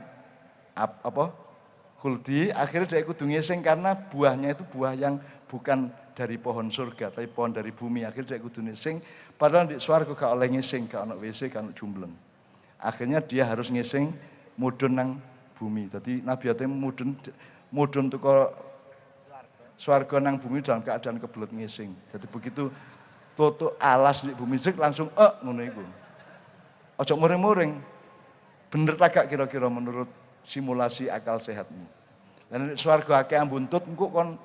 apa? Kulti, akhirnya dia kudu ngising karena buahnya itu buah yang bukan dari pohon surga, tapi pohon dari bumi. Akhirnya dia kudu ngising, padahal di swarga gak oleh ngising, gak ono WC, gak ono jumbleng. Akhirnya dia harus ngising mudhun nang bumi. Jadi Nabi Adam mudhun teko swarga nang bumi dalam keadaan kebelet ngising. Jadi begitu tutuk alas di bumi sik langsung ngono iku. Ojo muring-muring. Bener tak gak kira-kira menurut simulasi akal sehatmu. Dan swarga akeh ambuntut engko kon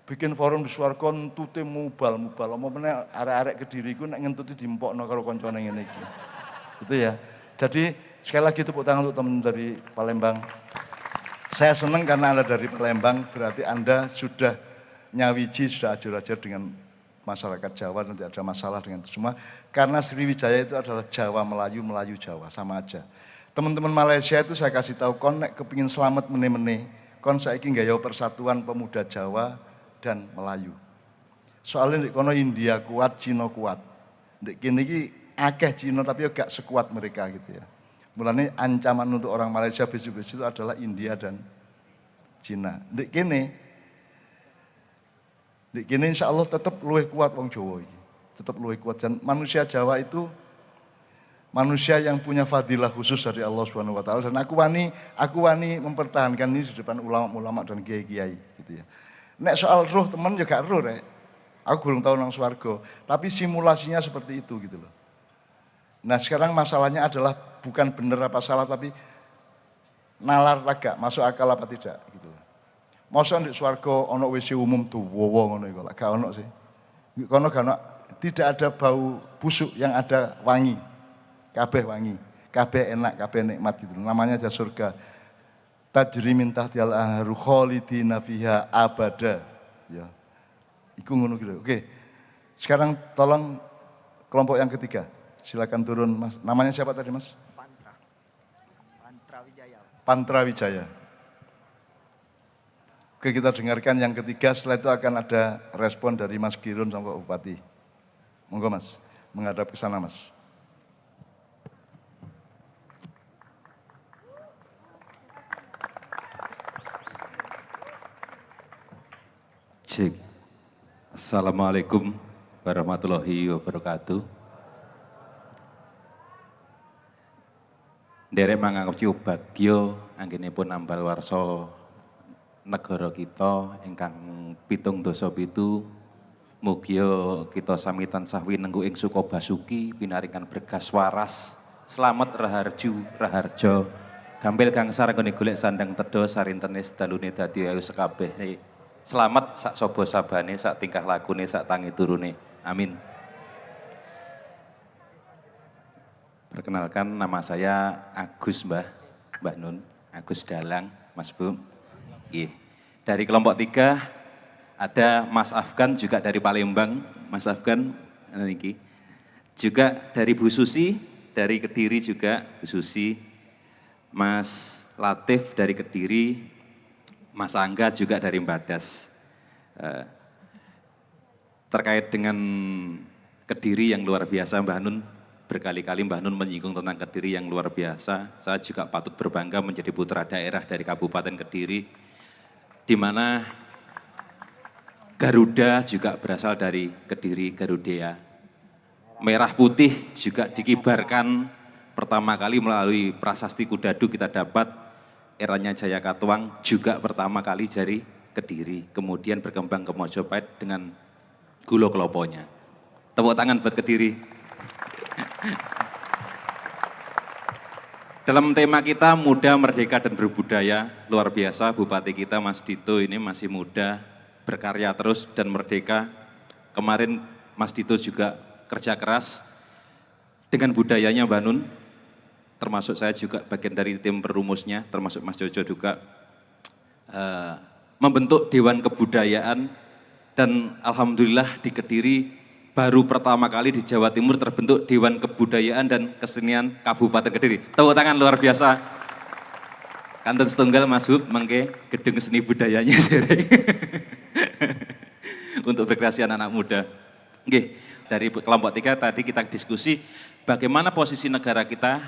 bikin forum di swarga entute mubal. Apa meneh arek-arek Kediri ku nek ngentuti diempokno karo kancane ngene iki. Gitu ya. Jadi sekali lagi tepuk tangan untuk teman dari Palembang. Saya senang karena Anda dari Palembang, berarti Anda sudah nyawiji, sudah ajar-ajar dengan masyarakat Jawa, dan tidak ada masalah dengan itu semua. Karena Sriwijaya itu adalah Jawa, Melayu, Melayu, Jawa, sama aja. Teman-teman Malaysia itu saya kasih tahu, kon nek kepingin selamat meneh-meneh, kon saiki nggaya persatuan pemuda Jawa dan Melayu. Soalnya di kono India kuat, Cina kuat. Di kini iki akeh Cina tapi gak sekuat mereka gitu ya. Mulanya ancaman untuk orang Malaysia besok-besok itu adalah India dan Cina. Di kini insya Allah tetap luwih kuat wong Jawa iki. Tetap luwih kuat, dan manusia Jawa itu manusia yang punya fadilah khusus dari Allah Subhanahu wa taala, dan aku wani mempertahankan ini di depan ulama-ulama dan kiai-kiai gitu ya. Nek soal roh teman juga roh rek. Aku kurang tahu nang swarga, tapi simulasinya seperti itu gitu loh. Nah sekarang masalahnya adalah bukan benar apa salah, tapi nalar raga, masuk akal apa tidak gitu. Masa di swarga ono WC umum tuh, wow ngono iku, gak ono sih. Kono gak ono, tidak ada bau busuk, yang ada wangi. Kabeh wangi, kabeh enak, kabeh nikmat gitu. Namanya aja surga. Tajri min tahtihal anharu khalidina fiha abada. Ya. Iku ngono gitu. Oke. Sekarang tolong kelompok yang ketiga. Silakan turun Mas. Namanya siapa tadi Mas? Pantra Wijaya. Oke, kita dengarkan yang ketiga, setelah itu akan ada respon dari Mas Girun sama Pak Bupati. Monggo Mas, menghadap ke sana Mas. Cek. Assalamualaikum warahmatullahi wabarakatuh. Nderek manganggep bagya anggenipun nambal warsa negara kita ingkang 7 mugia kita sami tansah winengku ing suka basuki pinaringan berkas waras slamet raharja gampil gangsar nggone golek sandang tedha sarintene sedalune dadi ayu sekabeh slamet sak saba sabane sak tingkah lakune sak tangi turune amin. Perkenalkan, nama saya Agus Mbak Nun, Agus Dalang, Mas Bu. Dari kelompok 3 ada Mas Afgan juga dari Palembang, Mas Afgan ini. Juga dari Bu Susi, dari Kediri juga Bu Susi. Mas Latif dari Kediri, Mas Angga juga dari Mbadas. Terkait dengan Kediri yang luar biasa Mbak Nun, berkali-kali Mbah Nun menyinggung tentang Kediri yang luar biasa. Saya juga patut berbangga menjadi putra daerah dari Kabupaten Kediri, di mana Garuda juga berasal dari Kediri, Garudea. Merah putih juga dikibarkan pertama kali melalui prasasti Kudadu kita dapat, eranya Jaya Katuang juga pertama kali dari Kediri. Kemudian berkembang ke Mojopahit dengan Gulo Kloponya. Tepuk tangan buat Kediri. Dalam tema kita muda, merdeka dan berbudaya, luar biasa Bupati kita Mas Dito ini masih muda, berkarya terus dan merdeka. Kemarin Mas Dito juga kerja keras dengan budayanya Mbak Nun, termasuk saya juga bagian dari tim perumusnya, termasuk Mas Jojo juga membentuk Dewan Kebudayaan, dan alhamdulillah di Kediri baru pertama kali di Jawa Timur terbentuk Dewan Kebudayaan dan Kesenian Kabupaten Kediri. Tepuk tangan luar biasa. Kantun setunggal Mas Hub, mengke gedung seni budayanya untuk berkreasi anak-anak muda. Oke, dari kelompok 3 tadi kita diskusi bagaimana posisi negara kita,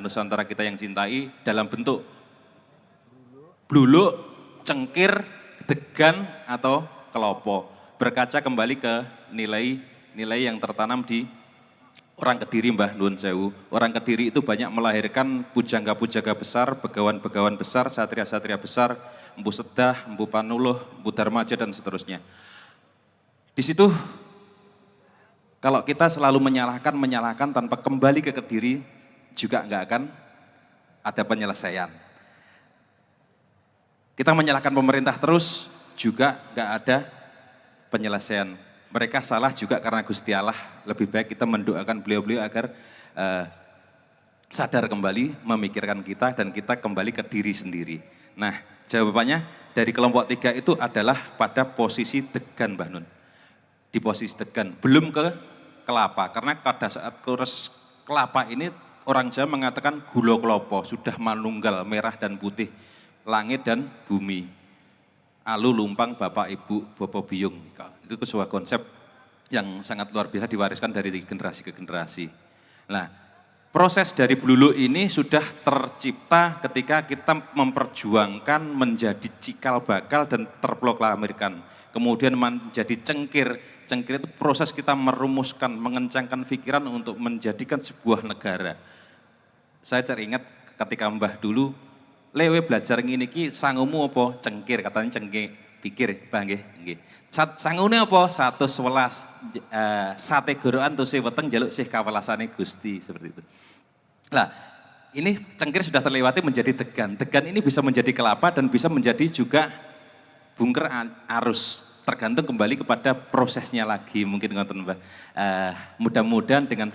Nusantara kita yang cintai dalam bentuk bluluk, cengkir, degan atau kelopo. Berkaca kembali ke nilai yang tertanam di orang Kediri Mbah Nun Sewu. Orang Kediri itu banyak melahirkan pujangga-pujangga besar, begawan-begawan besar, satria-satria besar, Empu Sedah, Empu Panuluh, Empu Darmaja dan seterusnya. Di situ kalau kita selalu menyalahkan tanpa kembali ke Kediri juga nggak akan ada penyelesaian. Kita menyalahkan pemerintah terus juga nggak ada penyelesaian. Mereka salah juga karena Gusti Allah. Lebih baik kita mendoakan beliau-beliau agar sadar kembali, memikirkan kita, dan kita kembali ke diri sendiri. Nah, jawabannya dari kelompok 3 itu adalah pada posisi degan, Mbah Nun. Di posisi degan, belum ke kelapa, karena pada saat kures kelapa ini orang Jawa mengatakan gulo klopo, sudah manunggal merah dan putih, langit dan bumi. Alu lumpang bapak ibu bopo biyung. Itu sebuah konsep yang sangat luar biasa diwariskan dari generasi ke generasi. Nah, proses dari Blulu ini sudah tercipta ketika kita memperjuangkan menjadi cikal bakal dan terproklamirkan. Kemudian menjadi cengkir. Cengkir itu proses kita merumuskan, mengencangkan pikiran untuk menjadikan sebuah negara. Saya teringat ketika Mbah dulu, lewe belajar ngene iki sangumu apa? Cengkir, katanya cengkir, pikir, Mbah nggih, nggih. Sangune apa? 111. Sate gorokan tuse weteng njaluk sih kawelasane Gusti, seperti itu. Nah, ini cengkir sudah terlewati menjadi degan. Degan ini bisa menjadi kelapa dan bisa menjadi juga bunker arus. Tergantung kembali kepada prosesnya lagi, mungkin ngoten Mbah. Mudah-mudahan dengan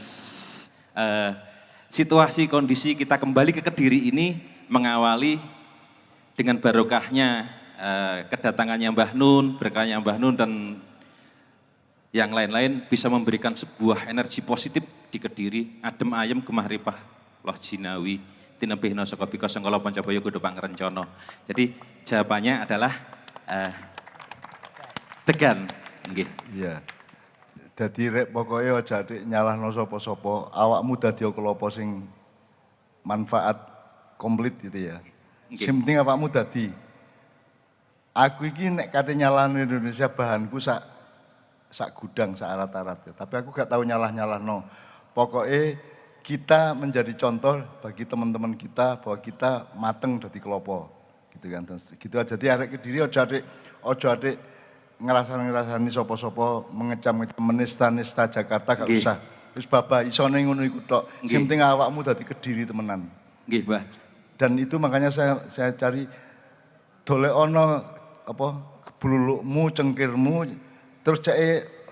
situasi kondisi kita kembali ke Kediri ini mengawali dengan barokahnya kedatangannya Mbah Nun, berkahnya Mbah Nun dan yang lain-lain bisa memberikan sebuah energi positif di Kediri, adem ayem kemahripah loh jinawi tinebih no saka bika sangkala pancabaya kudu pangrencana. Jadi jawabannya adalah degan, nggih. Iya. Dadi rek pokoke aja dik nyalahno sapa-sapa, awakmu dadi kelapa sing manfaat komplit gitu ya. Okay. Sing penting awakmu dadi. Aku iki nek kate nyalahno Indonesia bahanku sak gudang, sak arat-arat ya. Tapi aku gak tahu nyalah-nyalahno. Pokoknya kita menjadi contoh bagi teman-teman kita bahwa kita mateng dadi kelapa. Gitu kan. Gitu aja. Jadi arek Kediri aja adik ngerasani sapa-sapa mengecam-ngecam menista-nista Jakarta gak usah. Wis baba isone ngono iku tok. Sing penting awakmu dadi Kediri temenan. Nggih, Mbah. Dan itu makanya saya cari dolek ono apa blulukmu, cengkirmu terus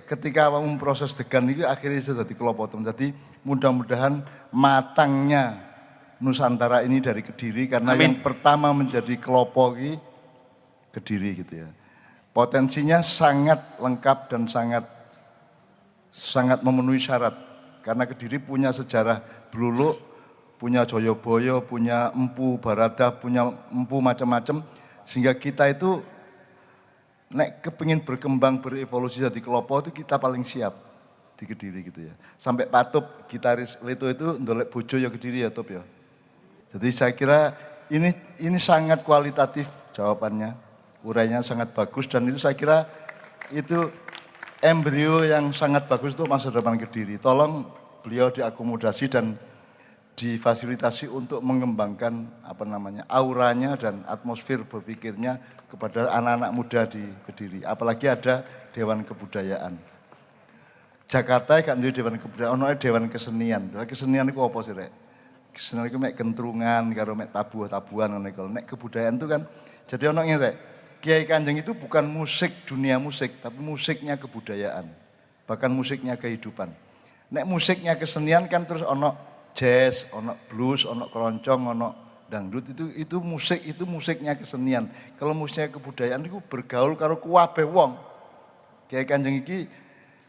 ketika awakmu proses degan iki akhirnya iso dadi kelapa temen. Jadi mudah-mudahan matangnya Nusantara ini dari Kediri karena Amin. yang pertama menjadi kelapa iki Kediri gitu ya. Potensinya sangat lengkap dan sangat memenuhi syarat. Karena Kediri punya sejarah Bluluk, punya Joyoboyo, punya Empu Barada, punya Empu macam-macam. Sehingga kita itu nek kepingin berkembang, berevolusi jadi kelapa itu kita paling siap di Kediri gitu ya. Sampai Pak Tup, gitaris Leto itu ndolek bojo ya Kediri ya Tup ya. Jadi saya kira ini sangat kualitatif jawabannya. Urainya sangat bagus dan itu saya kira itu embrio yang sangat bagus untuk masa depan Kediri. Tolong beliau diakomodasi dan difasilitasi untuk mengembangkan auranya dan atmosfer berpikirnya kepada anak-anak muda di Kediri. Apalagi ada Dewan Kebudayaan. Jakarta kan duwe Dewan Kebudayaan, ono Dewan Kesenian. Kesenian itu apa sih, Rek? Kesenian itu mek kentrungan karo mek tabuhan ngono iku. Nek kebudayaan itu kan jadi ono ngene, Rek. Kiai Kanjeng itu bukan musik dunia musik, tapi musiknya kebudayaan. Bahkan musiknya kehidupan. Nek musiknya kesenian kan terus ono jazz, ono blues, ono keroncong, ono dangdut itu musiknya kesenian. Kalau musiknya kebudayaan itu bergaul karo kuwabe wong. Kiai Kanjeng iki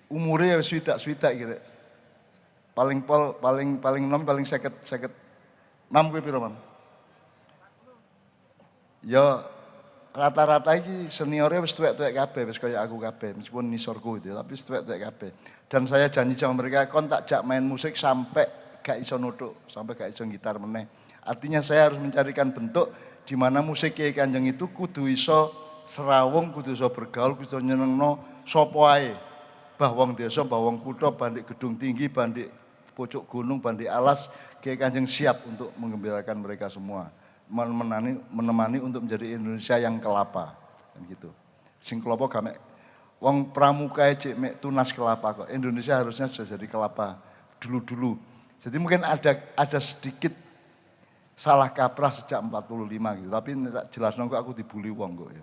umure ya swidak-swidak gitu. Paling nom paling 50 mam kuwi piro, Mam? Ya rata-rata iki seniornya wis tuwek-tuwek kabeh, wis kaya aku kabeh, meskipun nisorku gitu, tapi wis tuwek-tuwek kabeh. Dan saya janji sama mereka, kon tak jak main musik sampai gak iso nutuk, sampai gak iso gitar meneh. Artinya saya harus mencarikan bentuk di mana musik Kiai Kanjeng itu kudu iso serawung, kudu iso bergaul, kudu iso nyenengno sapa ae. Bah wong desa, bah wong kutha, bandik gedung tinggi, bandik pucuk gunung, bandik alas, Kiai Kanjeng siap untuk menggembirakan mereka semua. Menemani untuk menjadi Indonesia yang kelapa kan gitu. Sing kelapa gak mek wong pramukae cek mek tunas kelapa kok. Indonesia harusnya sudah jadi kelapa dulu-dulu. Jadi mungkin ada sedikit salah kaprah sejak 45 gitu. Tapi tak jelas kok aku dibully wong kok ya.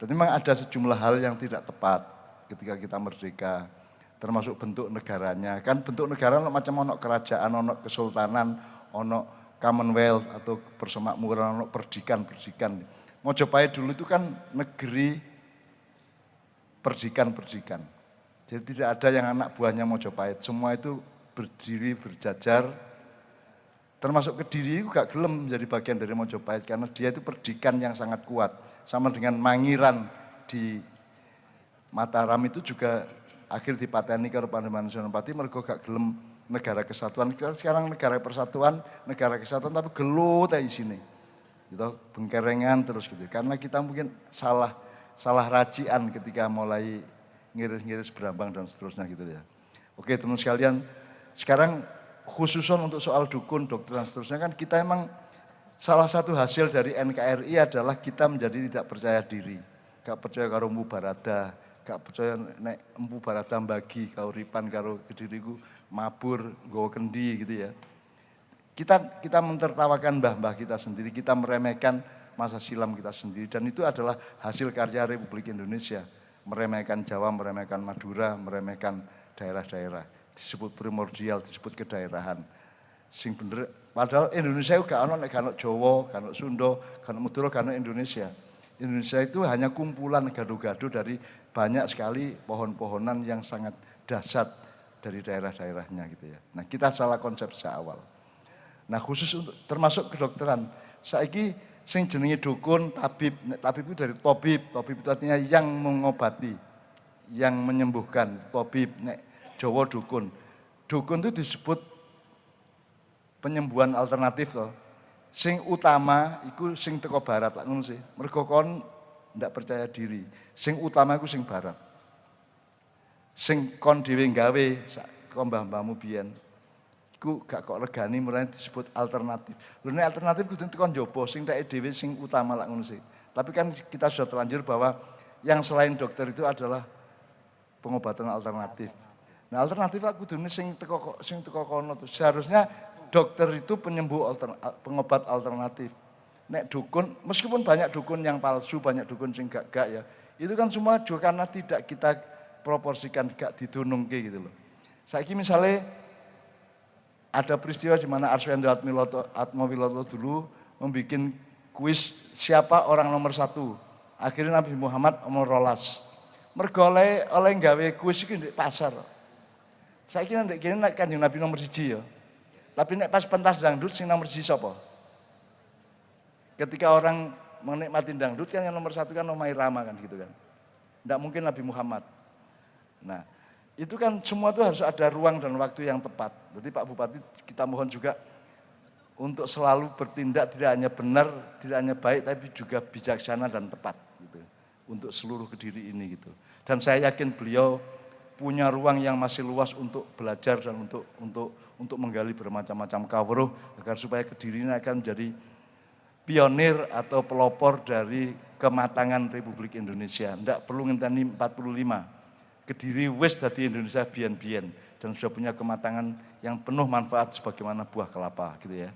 Jadi memang ada sejumlah hal yang tidak tepat ketika kita merdeka. Termasuk bentuk negaranya. Kan bentuk negara macam ono kerajaan, ono kesultanan, ono Commonwealth atau persemakmuran, ono perdikan. Mojopahit dulu itu kan negeri perdikan. Jadi tidak ada yang anak buahnya Mojopahit, semua itu berdiri berjajar. Termasuk Kediri itu gak gelem menjadi bagian dari Mojopahit karena dia itu perdikan yang sangat kuat. Sama dengan Mangiran di Mataram itu juga akhir dipateni karo Pandeman Senopati mergo gak gelem negara kesatuan. Kita sekarang negara persatuan, negara kesatuan tapi gelut aja isine. Gitu, bengkerengan terus gitu. Karena kita mungkin salah racian ketika mulai ngiris-ngiris berambang dan seterusnya gitu ya. Oke, teman sekalian, sekarang khususon untuk soal dukun, dokter dan seterusnya kan kita emang salah satu hasil dari NKRI adalah kita menjadi tidak percaya diri. Gak percaya karo Mpu Barada, gak percaya nek Mpu Barada bagi kauripan karo Kediriku mabur, nggawa kendi gitu ya. Kita mentertawakan mbah-mbah kita sendiri, kita meremehkan masa silam kita sendiri dan itu adalah hasil karya Republik Indonesia. Meremehkan Jawa, meremehkan Madura, meremehkan daerah-daerah. Disebut primordial, disebut kedaerahan. Sing bener, padahal Indonesia itu gak ono nek gak ono Jawa, gak ono Sunda, gak ono Madura, gak ono Indonesia. Indonesia itu hanya kumpulan gado-gado dari banyak sekali pohon-pohonan yang sangat dahsyat dari daerah-daerahnya gitu ya. Nah, kita salah konsep sejak awal. Nah, khusus untuk termasuk kedokteran. Saiki sing jenenge dukun, tabib itu dari tobib itu artinya yang mengobati, yang menyembuhkan. Tobib, nek Jawa dukun. Dukun itu disebut penyembuhan alternatif loh. Sing utama iku sing teko barat lah ngono sih. Mergo kon ndak percaya diri. Sing utama iku sing barat. Sing kon dhewe gawe sak mbah-mbahmu biyen. Iku gak kok regani mulane disebut alternatif. Lha nek alternatif kudu teko njaba sing teke dhewe sing utama lah ngono sih. Tapi kan kita sudah terlanjur bahwa yang selain dokter itu adalah pengobatan alternatif. Nah, alternatif aku kudune sing teko kono tuh. Seharusnya dokter itu pengobat alternatif. Nek dukun, meskipun banyak dukun yang palsu, banyak dukun sing gak ya. Itu kan semua juga karena tidak kita proporsikan, gak didunungke gitu loh. Saiki misalnya ada peristiwa di mana Arswendo Atmowiloto dulu membuat kuis siapa orang nomor 1. Akhirnya Nabi Muhammad nomor 12. Mergo oleh gawe kuis iki di pasar. Saiki nek kene nek Kanjeng Nabi nomor 1 ya. Tapi nek pas pentas dangdut sing nomor 1 sapa? Ketika orang menikmati dangdut kan yang nomor 1 kan Omai Rama kan gitu kan. Tidak mungkin Nabi Muhammad. Nah, itu kan semua itu harus ada ruang dan waktu yang tepat. Jadi Pak Bupati kita mohon juga untuk selalu bertindak tidak hanya benar, tidak hanya baik, tapi juga bijaksana dan tepat gitu. Untuk seluruh Kediri ini gitu. Dan saya yakin beliau punya ruang yang masih luas untuk belajar dan untuk menggali bermacam-macam kawruh agar supaya Kediri ini akan menjadi pionir atau pelopor dari kematangan Republik Indonesia. Tidak perlu ngenteni 45. Kediri wis dadi Indonesia biyen-biyen dan sudah punya kematangan yang penuh manfaat sebagaimana buah kelapa gitu ya.